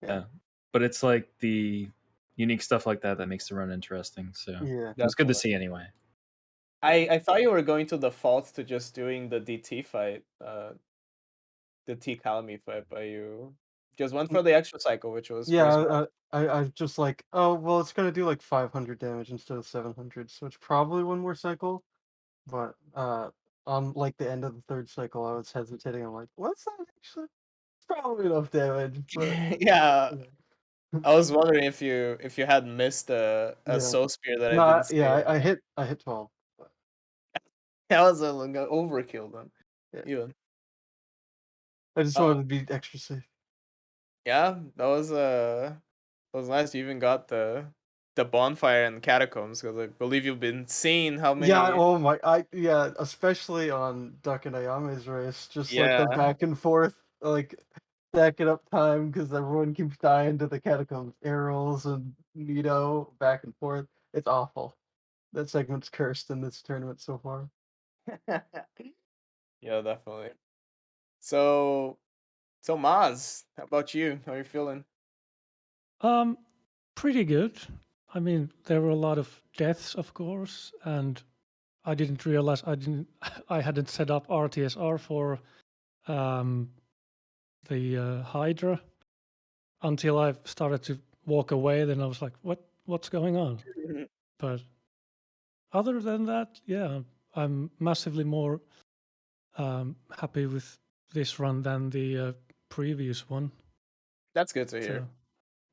Yeah. But it's like the unique stuff like that that makes the run interesting. So yeah. it was good to Definitely. see anyway. I thought you were going to default to just doing the DT fight, the T Calamy fight, but you just went for the extra cycle, which was pretty smart. Yeah, I just like, oh, well, it's gonna do like 500 damage instead of 700, so it's probably one more cycle. But on like the end of the third cycle, I was hesitating. I'm like, what's that actually? It's probably enough damage, but Yeah, yeah, I was wondering if you had missed a yeah. soul spear that I No, didn't say. yeah, I hit 12. But, That was a like, overkill then. yeah, Even. I just Oh wanted to be extra safe. yeah, that was nice. You even got the bonfire and catacombs because I believe you've been seeing how Yeah, many. oh my, yeah, especially on Duck and Ayame's race, just like the Yeah. back and forth, like stacking up time because everyone keeps dying to the catacombs, arrows and Nito back and forth. It's awful. That segment's cursed in this tournament so far. Yeah, definitely. So Maz, how about you? How are you feeling? Pretty good. I mean, there were a lot of deaths, of course, and I didn't realize I hadn't set up RTSR for the Hydra until I started to walk away. Then I was like, what's going on? But other than that, yeah, I'm massively more happy with this run than the previous one. That's good to hear. So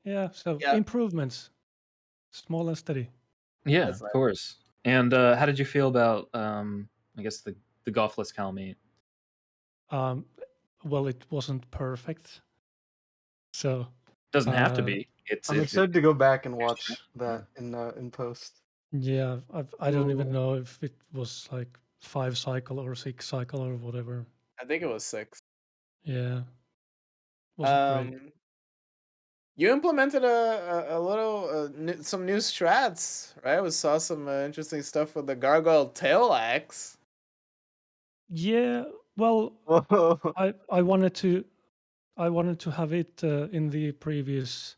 yeah, so Yeah, improvements, small and steady. Yeah, that's of nice. course. And how did you feel about I guess the golfless Calamite? Well, it wasn't perfect, so Doesn't have to Uh, be. It's I'm if it excited to go back and gives watch that in post. yeah, I don't even Ooh, know if it was like 5 cycle or 6 cycle or whatever. I think it was 6. Yeah, wasn't great. You implemented a little some new strats, right? We saw some interesting stuff with the gargoyle tail axe. Yeah, well, Whoa. I wanted to have it in the previous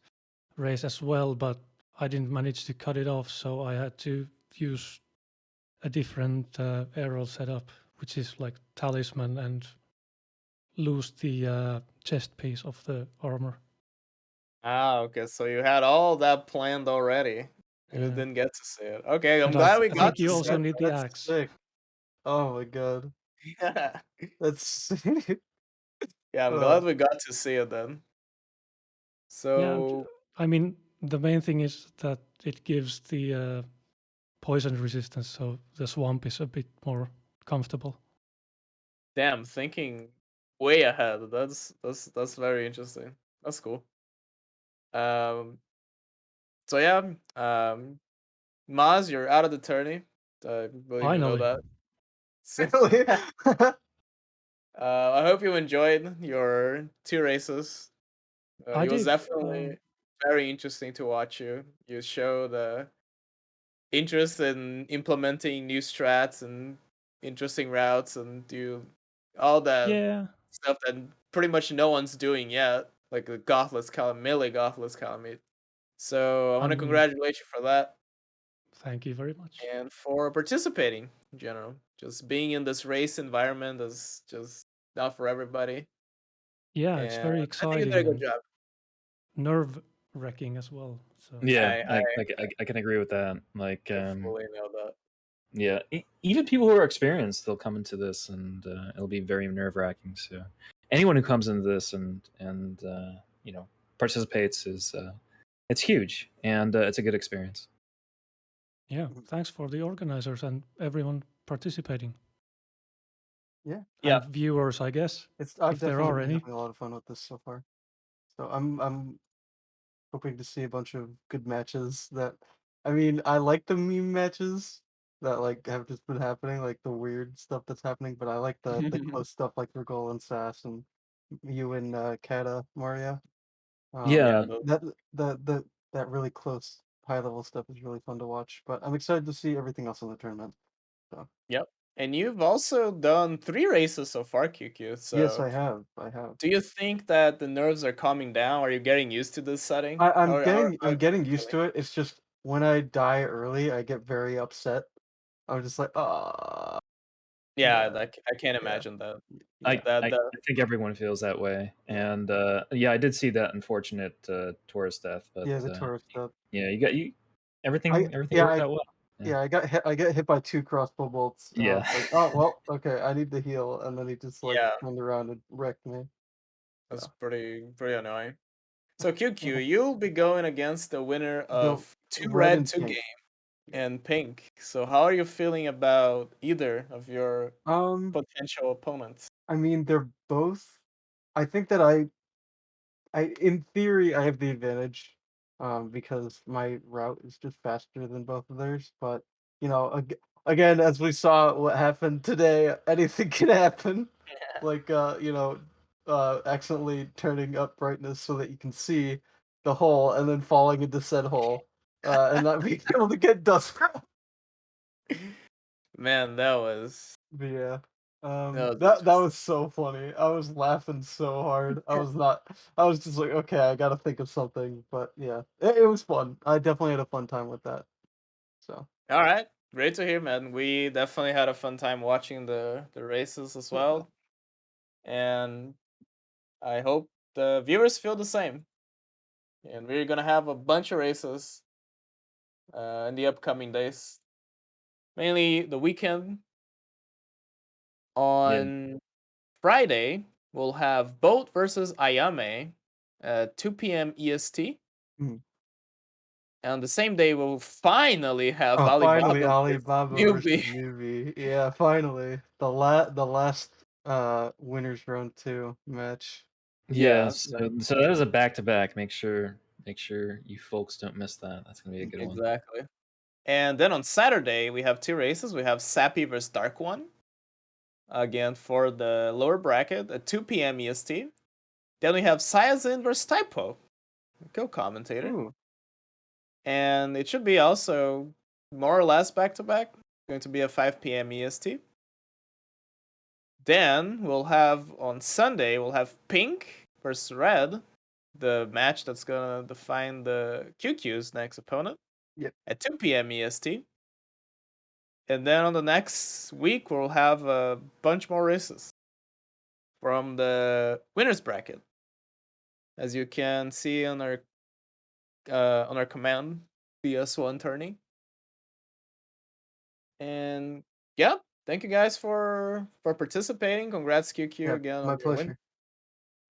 race as well, but I didn't manage to cut it off, so I had to use a different arrow setup, which is like talisman, and lose the chest piece of the armor. Ah, okay. So you had all that planned already. You just Yeah, didn't get to see it. Okay, I'm and glad we I got think to you see also it. need the That's axe. sick. Oh my god. Yeah, That's sick. yeah. I'm Uh, glad we got to see it then. Yeah, So I mean the main thing is that it gives the poison resistance, so the swamp is a bit more comfortable. damn, thinking way ahead. That's very interesting. That's cool. Um. So yeah. Maz, you're out of the tourney. I believe you know Finally, that. So, really? I hope you enjoyed your 2 races. I It was did. definitely very interesting to watch you. You show the interest in implementing new strats and interesting routes and do all that Yeah, stuff that pretty much no one's doing yet, like the Gothless melee Gothless Calamite. So I want to I'm. congratulate you for that Thank you very much. and for participating in general. Just being in this race environment is just not for everybody. Yeah, it's And very I think you did a exciting good and job. nerve wracking as well. So Yeah, I I can agree with that. Like, I fully know that. yeah, even people who are experienced, they'll come into this, and it'll be very nerve wracking. So, anyone who comes into this and you know participates is it's huge, and it's a good experience. yeah, thanks for the organizers and everyone participating Yeah, Yeah. and viewers, I guess, I've if there are definitely been any. having a lot of fun with this so far. So I'm hoping to see a bunch of good matches that I mean, I like the meme matches that like have just been happening, like the weird stuff that's happening, but I like the close stuff like Regal and Sass and you and Kata Maria. Yeah, Yeah, those That that really close high level stuff is really fun to watch. But I'm excited to see everything else in the tournament. So Yep. And you've also done 3 races so far, QQ. yes, So, I have. do you think that the nerves are calming down? Are you getting used to this setting? How I'm have you getting been used feeling? to it. It's just when I die early, I get very upset. I'm just like, ah, Yeah, yeah, that I can't yeah, imagine that. yeah. I The think everyone feels that way, Yeah. and yeah, I did see that unfortunate tourist death, but Yeah, the tourist stuff. yeah, you I everything yeah, worked out well. Yeah, yeah, I get hit by 2 crossbow bolts, and I yeah. was like, "Oh, well, okay, I need to heal," and then he just, like, yeah, turned around and wrecked me, that's so pretty annoying. So QQ, you'll be going against the winner the of 2 red red, and 2 pink. game and pink. So how are you feeling about either of your Um, potential opponents? I mean, they're both I think that in theory, I have the advantage, because my route is just faster than both of theirs. But you know, again, as we saw what happened today, anything can happen. Like, accidentally turning up brightness so that you can see the hole, and then falling into said hole, and not being able to get dust crown. Man, that was But yeah, that interesting. was so funny. I was laughing so hard. I was not. I was just like, okay, I gotta think of something. But yeah, it was fun. I definitely had a fun time with that. So All right, great to hear, man. We definitely had a fun time watching the races as yeah, well, and I hope the viewers feel the same. And we're gonna have a bunch of races in the upcoming days, mainly the weekend. Yeah, On Friday, we'll have Boat versus Ayame at 2 p.m. EST. mhm. And the same day, we'll finally have Oh, finally, Alibaba versus Alibaba versus Newbie. Newbie. Yeah, finally, the last winners round 2 match. Yeah, so so that is a back-to-back. Make sure you folks don't miss that. That's gonna be a good one. exactly. And then on Saturday we have 2 races. We have Sappy versus Dark One again for the lower bracket at 2 p.m. EST. Then we have Cyazin versus Typo, co-commentator, Ooh, and it should be also more or less back-to-back. Going to be at 5 p.m. EST. Then we'll have on Sunday we'll have Pink versus Red, the match that's gonna define the QQ's next opponent. Yep. At 2 p.m. EST. And then on the next week we'll have a bunch more races from the winners bracket, as you can see on our command BS1 tourney. And yeah, thank you guys for participating. Congrats QQ yep, again my on your win. pleasure.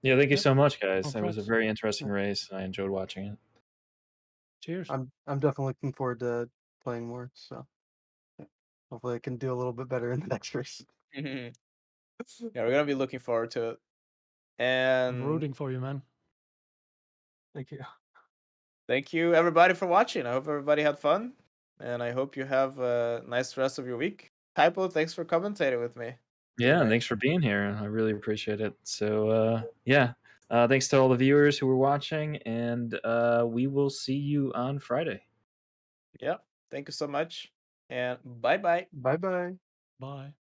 Yeah, thank you Yep. so much, guys. It was a Congrats. very interesting race. I enjoyed watching it. Cheers. I'm definitely looking forward to playing more. So yeah, hopefully I can do a little bit better in the next race. Yeah, we're gonna be looking forward to it. I'm And rooting for you, man. Thank you. thank you everybody for watching. I hope everybody had fun, and I hope you have a nice rest of your week. Typo, thanks for commentating with me. Yeah, and tonight. thanks for being here. I really appreciate it. So, yeah, thanks to all the viewers who were watching, and we will see you on Friday. Yeah, thank you so much, and bye bye. Bye bye. Bye.